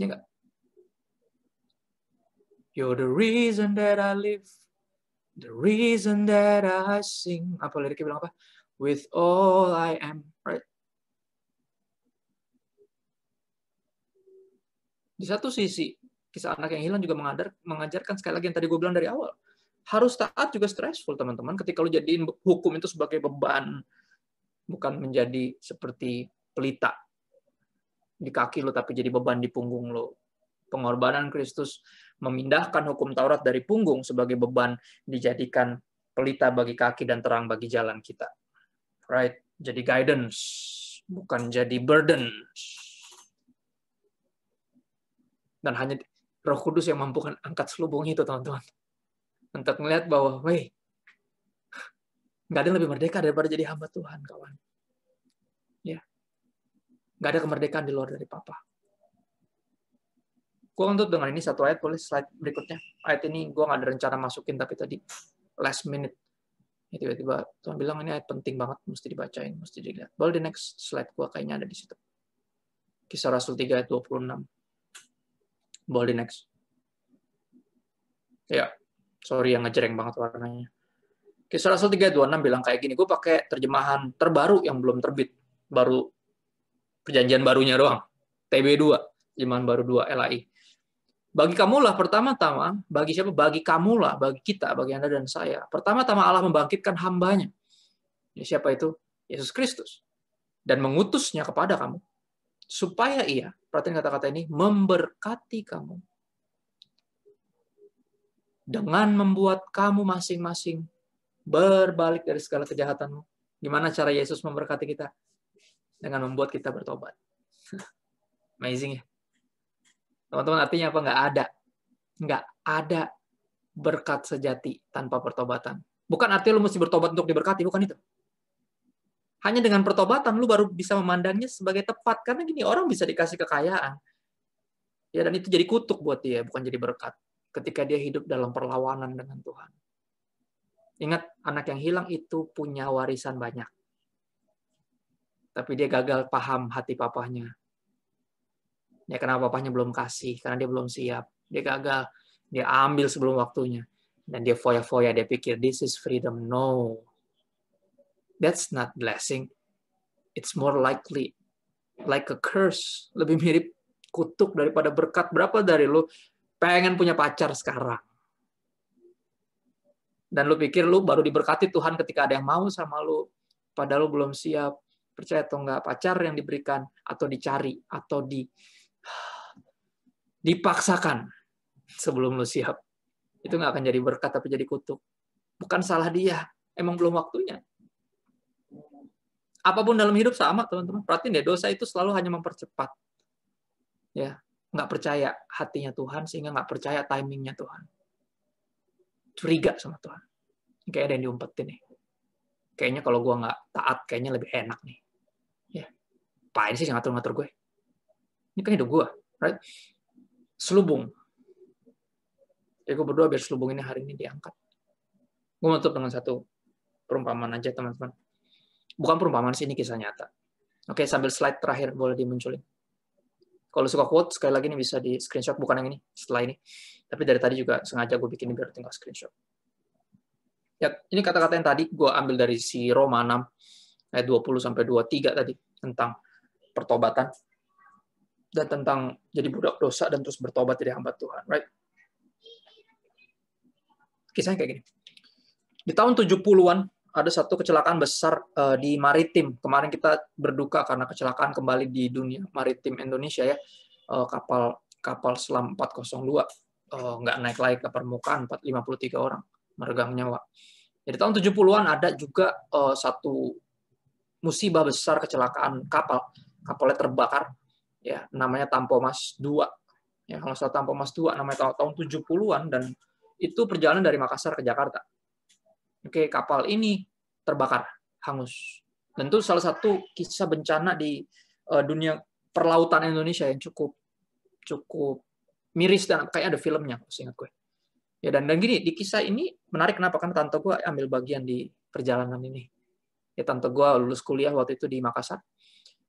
Speaker 1: Ya enggak? You're the reason that I live, the reason that I sing. Apa liriknya bilang apa? With all I am, right? Di satu sisi, kisah anak yang hilang juga mengajarkan sekali lagi yang tadi gue bilang dari awal. Harus taat juga stressful, teman-teman. Ketika lu jadiin hukum itu sebagai beban, bukan menjadi seperti pelita di kaki lu, tapi jadi beban di punggung lu. Pengorbanan Kristus memindahkan hukum Taurat dari punggung sebagai beban, dijadikan pelita bagi kaki dan terang bagi jalan kita. Right? Jadi guidance, bukan jadi burden. Dan hanya Roh Kudus yang mampu angkat selubung itu, teman-teman. Untuk melihat bahwa, nggak ada yang lebih merdeka daripada jadi hamba Tuhan, kawan. Ya, nggak ada kemerdekaan di luar dari Papa. Gue untuk dengan ini satu ayat, boleh slide berikutnya. Ayat ini gue nggak ada rencana masukin, tapi tadi last minute. Ya, tiba-tiba Tuhan bilang ini ayat penting banget, mesti dibacain, mesti dilihat. Boleh di next slide, gue kayaknya ada di situ. Kisah Rasul 3 ayat 26. Boleh di next. Ya, sorry yang ngejreng banget warnanya. Kisah Rasul 3 ayat 26 bilang kayak gini, gue pakai terjemahan terbaru yang belum terbit. Baru perjanjian barunya doang. TB2, terjemahan baru 2, LAI. Bagi kamulah pertama-tama, bagi siapa? Bagi kamulah, bagi kita, bagi Anda dan saya. Pertama-tama Allah membangkitkan hambanya. Ya, siapa itu? Yesus Kristus. Dan mengutusnya kepada kamu. Supaya ia, perhatian kata-kata ini, memberkati kamu. Dengan membuat kamu masing-masing berbalik dari segala kejahatanmu. Gimana cara Yesus memberkati kita? Dengan membuat kita bertobat. Amazing ya. Teman-teman, artinya apa? Nggak ada berkat sejati tanpa pertobatan. Bukan artinya lu mesti bertobat untuk diberkati, bukan itu. Hanya dengan pertobatan lu baru bisa memandangnya sebagai tepat. Karena gini, orang bisa dikasih kekayaan. Ya, dan itu jadi kutuk buat dia, bukan jadi berkat. Ketika dia hidup dalam perlawanan dengan Tuhan. Ingat, anak yang hilang itu punya warisan banyak. Tapi dia gagal paham hati papahnya. Ya, kenapa papahnya belum kasih? Karena dia belum siap. Dia gagal. Dia ambil sebelum waktunya. Dan dia foya-foya. Dia pikir, this is freedom. No. That's not blessing. It's more likely like a curse. Lebih mirip kutuk daripada berkat. Berapa dari lu pengen punya pacar sekarang? Dan lu pikir lu baru diberkati Tuhan ketika ada yang mau sama lu. Padahal lu belum siap. Percaya atau enggak, pacar yang diberikan, atau dicari, atau dipaksakan sebelum lu siap. Itu nggak akan jadi berkat, tapi jadi kutuk. Bukan salah dia. Emang belum waktunya. Apapun dalam hidup sama, teman-teman. Perhatiin deh, dosa itu selalu hanya mempercepat. Ya, nggak percaya hatinya Tuhan, sehingga nggak percaya timingnya Tuhan. Curiga sama Tuhan. Kayak ada yang diumpetin nih. Kayaknya kalau gue nggak taat, kayaknya lebih enak nih. Ya, apain sih yang ngatur-ngatur gue? Ini kan hidup gue, right? Selubung. Ya, gue berdoa biar selubung ini hari ini diangkat. Gue menutup dengan satu perumpamaan aja, teman-teman. Bukan perumpamaan sih, ini kisah nyata. Oke, sambil slide terakhir boleh dimunculin. Kalau suka quote, sekali lagi ini bisa di screenshot, bukan yang ini, setelah ini. Tapi dari tadi juga sengaja gue bikin biar tinggal screenshot. Ya, ini kata-kata yang tadi gue ambil dari si Roma 6 ayat 20-23 tadi tentang pertobatan dan tentang jadi budak dosa dan terus bertobat jadi hamba Tuhan, right? Kisahnya kayak gini. Di tahun 70-an ada satu kecelakaan besar di maritim. Kemarin kita berduka karena kecelakaan kembali di dunia maritim Indonesia ya. Kapal Selam 402 nggak naik lagi ke permukaan, 53 orang meregang nyawa. Jadi tahun 70-an ada juga satu musibah besar kecelakaan kapal. Kapalnya terbakar. Ya, namanya Tampomas 2. Ya, kalau salah Tampomas 2 namanya tahun 70-an dan itu perjalanan dari Makassar ke Jakarta. Oke, kapal ini terbakar, hangus. Dan itu salah satu kisah bencana di dunia perlautan Indonesia yang cukup miris dan kayak ada filmnya, seingat gue. Ya, dan gini, di kisah ini menarik kenapa? Karena tante gue ambil bagian di perjalanan ini. Ya, tante gue lulus kuliah waktu itu di Makassar.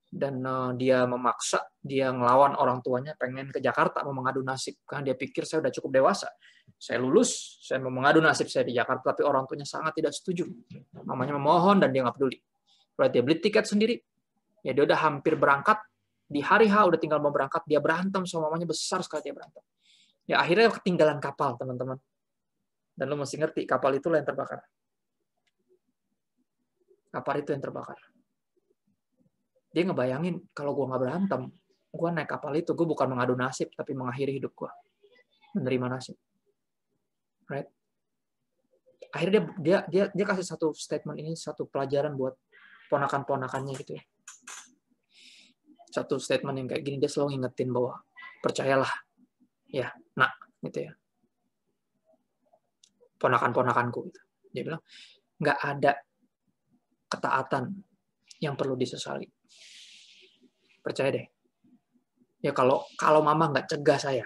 Speaker 1: Dan dia memaksa, dia ngelawan orang tuanya pengen ke Jakarta mau mengadu nasib. Karena dia pikir saya udah cukup dewasa. Saya lulus, saya mau mengadu nasib saya di Jakarta, tapi orang tuanya sangat tidak setuju. Mamanya memohon dan dia nggak peduli. Berarti dia beli tiket sendiri. Ya, dia udah hampir berangkat. Di hari H udah tinggal mau berangkat, dia berantem sama mamanya, besar sekali dia berantem. Ya, akhirnya ketinggalan kapal, teman-teman. Dan lo mesti ngerti, kapal itulah yang terbakar. Kapal itu yang terbakar. Dia ngebayangin, kalau gue nggak berantem, gue naik kapal itu, gue bukan mengadu nasib, tapi mengakhiri hidup gue. Menerima nasib. Right? Akhirnya dia kasih satu statement ini, satu pelajaran buat ponakan-ponakannya gitu ya. Satu statement yang kayak gini, dia selalu ngingetin bahwa percayalah, ya, nak, gitu ya. Ponakan-ponakanku. Gitu. Dia bilang, nggak ada ketaatan yang perlu disesali. Percaya deh. Ya kalau mama nggak cegah saya,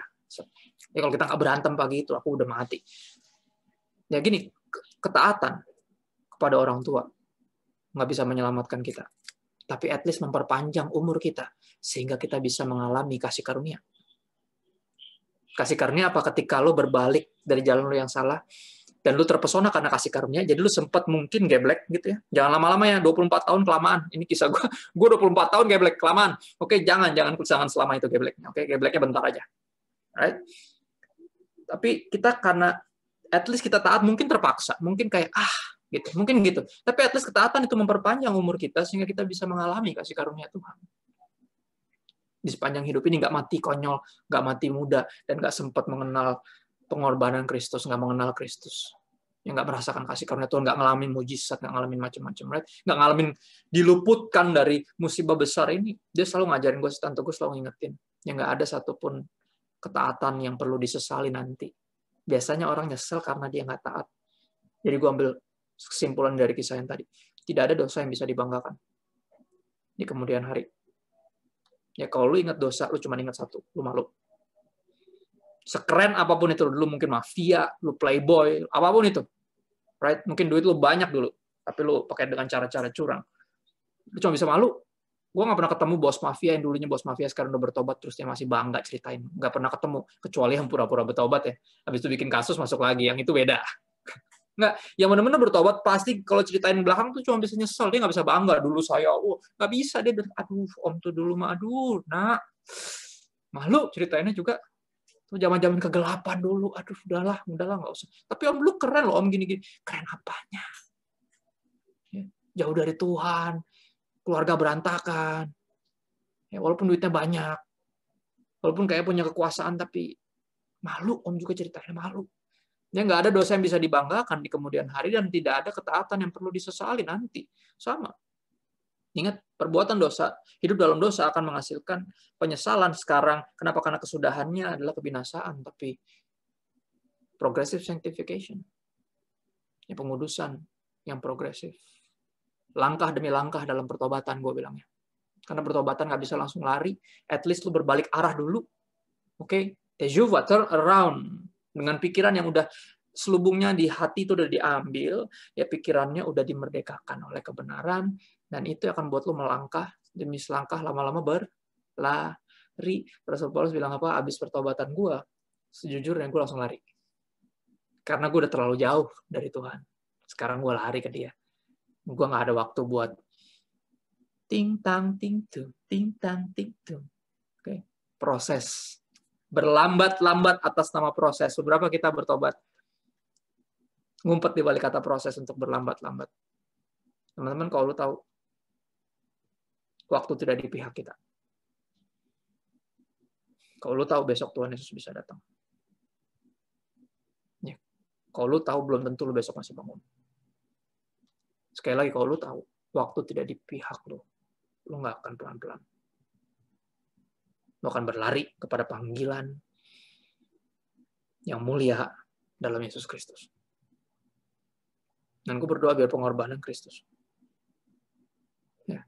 Speaker 1: ya kalau kita nggak berantem pagi itu, aku udah mati. Ya gini, ketaatan kepada orang tua nggak bisa menyelamatkan kita, tapi at least memperpanjang umur kita sehingga kita bisa mengalami kasih karunia. Kasih karunia apa? Ketika lo berbalik dari jalan lo yang salah dan lu terpesona karena kasih karunia, jadi lu sempat mungkin geblek gitu ya. Jangan lama-lama ya, 24 tahun kelamaan. Ini kisah gue 24 tahun geblek, kelamaan. Oke, jangan selama itu gebleknya. Oke, gebleknya bentar aja. Right? Tapi kita karena at least kita taat, mungkin terpaksa, mungkin kayak gitu, mungkin gitu. Tapi at least ketaatan itu memperpanjang umur kita sehingga kita bisa mengalami kasih karunia Tuhan. Di sepanjang hidup ini nggak mati konyol, nggak mati muda, dan nggak sempat mengenal pengorbanan Kristus, nggak mengenal Kristus, yang nggak merasakan kasih karunia Tuhan, nggak ngalamin mujizat, nggak ngalamin macam-macam, right? Nggak ngalamin diluputkan dari musibah besar ini. Dia selalu ngajarin gue, tante gue selalu ngingetin, yang nggak ada satupun ketaatan yang perlu disesali nanti. Biasanya orang nyesel karena dia nggak taat. Jadi gue ambil kesimpulan dari kisah yang tadi. Tidak ada dosa yang bisa dibanggakan di kemudian hari. Ya kalau lu ingat dosa, lu cuma ingat satu, lu malu. Sekeren apapun itu, dulu mungkin mafia, lu playboy, apapun itu. Right? Mungkin duit lu banyak dulu, tapi lu pakai dengan cara-cara curang. Lu cuma bisa malu. Gue nggak pernah ketemu bos mafia yang dulunya bos mafia sekarang udah bertobat, terus dia masih bangga ceritain. Nggak pernah ketemu, kecuali yang pura-pura bertobat ya. Habis itu bikin kasus masuk lagi, yang itu beda. Nggak, yang benar-benar bertobat pasti kalau ceritain belakang tuh cuma bisa nyesel, dia nggak bisa bangga. Dulu saya, nggak bisa, dia aduh om tuh dulu mah, aduh, nak. Malu ceritainnya juga. Tuh zaman-zaman kegelapan dulu, aduh udahlah nggak usah. Tapi om lu keren loh om gini-gini. Keren apanya? Ya, jauh dari Tuhan, keluarga berantakan. Ya, walaupun duitnya banyak, walaupun kayak punya kekuasaan, tapi malu, om juga ceritanya malu. Ya nggak ada dosa yang bisa dibanggakan di kemudian hari dan tidak ada ketaatan yang perlu disesali nanti. Sama. Ingat, perbuatan dosa, hidup dalam dosa akan menghasilkan penyesalan sekarang. Kenapa? Karena kesudahannya adalah kebinasaan, tapi progressive sanctification. Ya, pengudusan yang progresif. Langkah demi langkah dalam pertobatan, gue bilangnya. Karena pertobatan nggak bisa langsung lari, at least lu berbalik arah dulu. Oke? Tejuva, turn around. Dengan pikiran yang udah selubungnya di hati itu udah diambil, ya pikirannya udah dimerdekakan oleh kebenaran, dan itu akan buat lu melangkah demi selangkah, lama-lama berlari. Rasul Paulus bilang apa? Abis pertobatan gue, sejujurnya gue langsung lari. Karena gue udah terlalu jauh dari Tuhan. Sekarang gue lari ke dia. Gue nggak ada waktu buat ting tang ting tung, ting tang ting tung. Oke, proses. Berlambat-lambat atas nama proses. Seberapa kita bertobat? Ngumpet di balik kata proses untuk berlambat-lambat. Teman-teman, kalau lu tahu, waktu tidak di pihak kita. Kalau lu tahu besok Tuhan Yesus bisa datang. Ya. Kalau lu tahu, belum tentu lu besok masih bangun. Sekali lagi, kalau lu tahu, waktu tidak di pihak lu nggak akan pelan-pelan. Lu akan berlari kepada panggilan yang mulia dalam Yesus Kristus. Dan gue berdoa biar pengorbanan Kristus. Ya.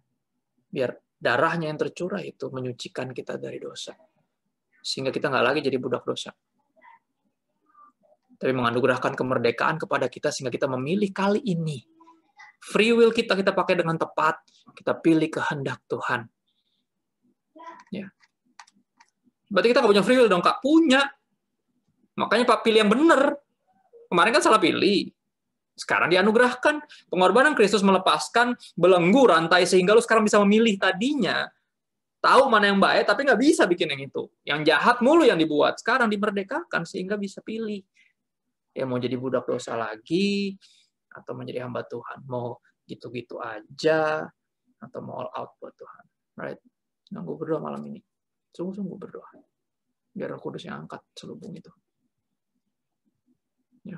Speaker 1: Biar darahnya yang tercurah itu menyucikan kita dari dosa. Sehingga kita nggak lagi jadi budak dosa. Tapi menganugerahkan kemerdekaan kepada kita sehingga kita memilih kali ini. Free will kita pakai dengan tepat. Kita pilih kehendak Tuhan. Ya. Berarti kita nggak punya free will dong, Kak? Punya. Makanya Pak pilih yang benar. Kemarin kan salah pilih. Sekarang dianugerahkan. Pengorbanan Kristus melepaskan belenggu rantai sehingga lu sekarang bisa memilih tadinya. Tahu mana yang baik, tapi nggak bisa bikin yang itu. Yang jahat mulu yang dibuat. Sekarang dimerdekakan sehingga bisa pilih. Ya mau jadi budak dosa lagi, atau menjadi hamba Tuhan. Mau gitu-gitu aja, atau mau all out buat Tuhan. Right? Nah, gue berdoa malam ini. Sungguh-sungguh berdoa. Biar Roh Kudus yang angkat selubung itu.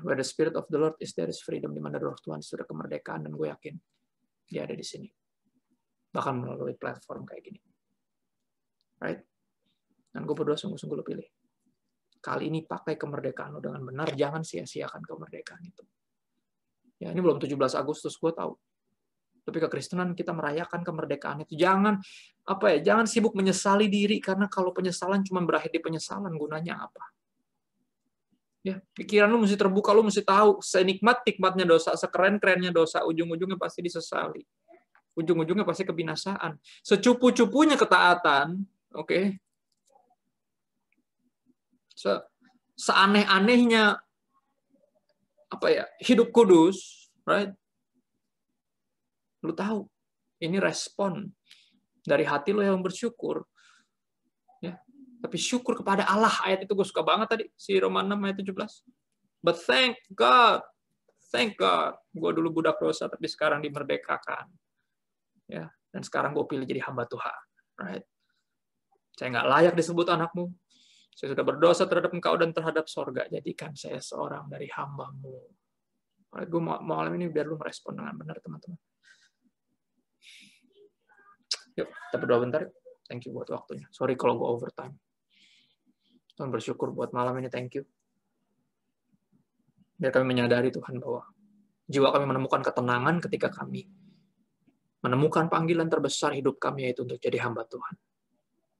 Speaker 1: Where the Spirit of the Lord is, there is freedom. Di mana Roh Tuhan sudah kemerdekaan, dan gue yakin dia ada di sini. Bahkan melalui platform kayak gini. Right? Dan gue berdoa sungguh-sungguh lo pilih. Kali ini pakai kemerdekaan lo dengan benar. Jangan sia-siakan kemerdekaan itu. Ya, ini belum 17 Agustus, gue tahu. Tapi kekristenan kita merayakan kemerdekaan itu. Jangan sibuk menyesali diri, karena kalau penyesalan cuma berakhir di penyesalan, gunanya apa? Ya, pikiran lu mesti terbuka, lu mesti tahu senikmat-nikmatnya dosa, sekeren-kerennya dosa, ujung-ujungnya pasti disesali. Ujung-ujungnya pasti kebinasaan. Secupu-cupunya ketaatan, oke? Seaneh-anehnya hidup kudus, right? Lu tahu, ini respon dari hati lo yang bersyukur. Ya. Tapi syukur kepada Allah, ayat itu gue suka banget tadi, si Roma 6 ayat 17. But thank God, gue dulu budak dosa, tapi sekarang dimerdekakan. Ya, dan sekarang gue pilih jadi hamba Tuhan. Right? Saya nggak layak disebut anakmu. Saya sudah berdosa terhadap engkau dan terhadap sorga. Jadikan saya seorang dari hambamu. Right? Gue malam ini biar lu merespon dengan benar, teman-teman. Yuk, kita berdoa bentar. Thank you buat waktunya. Sorry kalau gue overtime. Tuhan bersyukur buat malam ini. Thank you. Biar kami menyadari Tuhan bahwa jiwa kami menemukan ketenangan ketika kami menemukan panggilan terbesar hidup kami, yaitu untuk jadi hamba Tuhan.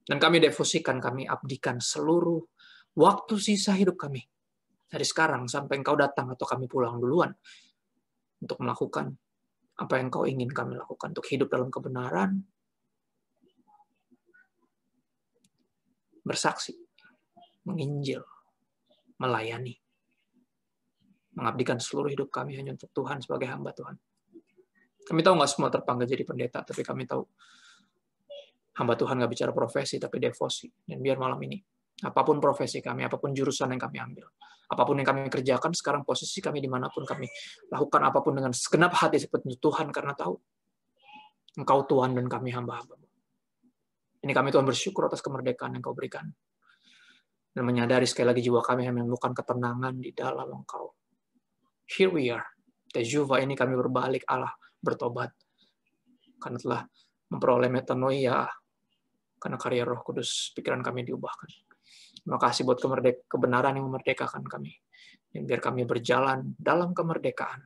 Speaker 1: Dan kami devosi,kan, kami abdikan seluruh waktu sisa hidup kami. Dari sekarang sampai engkau datang atau kami pulang duluan. Untuk melakukan apa yang engkau ingin kami lakukan. Untuk hidup dalam kebenaran. Bersaksi. Menginjil. Melayani. Mengabdikan seluruh hidup kami hanya untuk Tuhan sebagai hamba Tuhan. Kami tahu nggak semua terpanggil jadi pendeta, tapi kami tahu hamba Tuhan nggak bicara profesi, tapi devosi. Dan biar malam ini Apapun profesi kami, apapun jurusan yang kami ambil, apapun yang kami kerjakan, sekarang posisi kami dimanapun kami lakukan apapun dengan segenap hati seperti itu, Tuhan, karena tahu Engkau Tuhan dan kami hamba-hamba-Mu. Ini kami Tuhan bersyukur atas kemerdekaan yang Kau berikan. Dan menyadari sekali lagi jiwa kami yang menemukan ketenangan di dalam Engkau. Here we are. Tejuva ini kami berbalik Allah, bertobat. Karena telah memperoleh metanoia, karena karya Roh Kudus, pikiran kami diubahkan. Terima kasih buat kebenaran yang memerdekakan kami. Dan biar kami berjalan dalam kemerdekaan.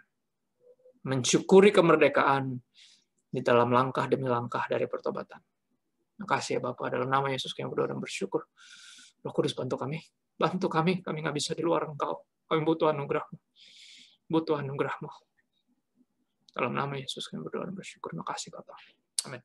Speaker 1: Mensyukuri kemerdekaan di dalam langkah demi langkah dari pertobatan. Terima kasih ya Bapak, dalam nama Yesus kami berdoa dan bersyukur. Roh Kudus bantu kami. Bantu kami nggak bisa di luar Engkau. Kami butuh anugerah-Mu. Butuh anugerah-Mu. Dalam nama Yesus kami berdoa dan bersyukur. Terima kasih Bapak. Amin.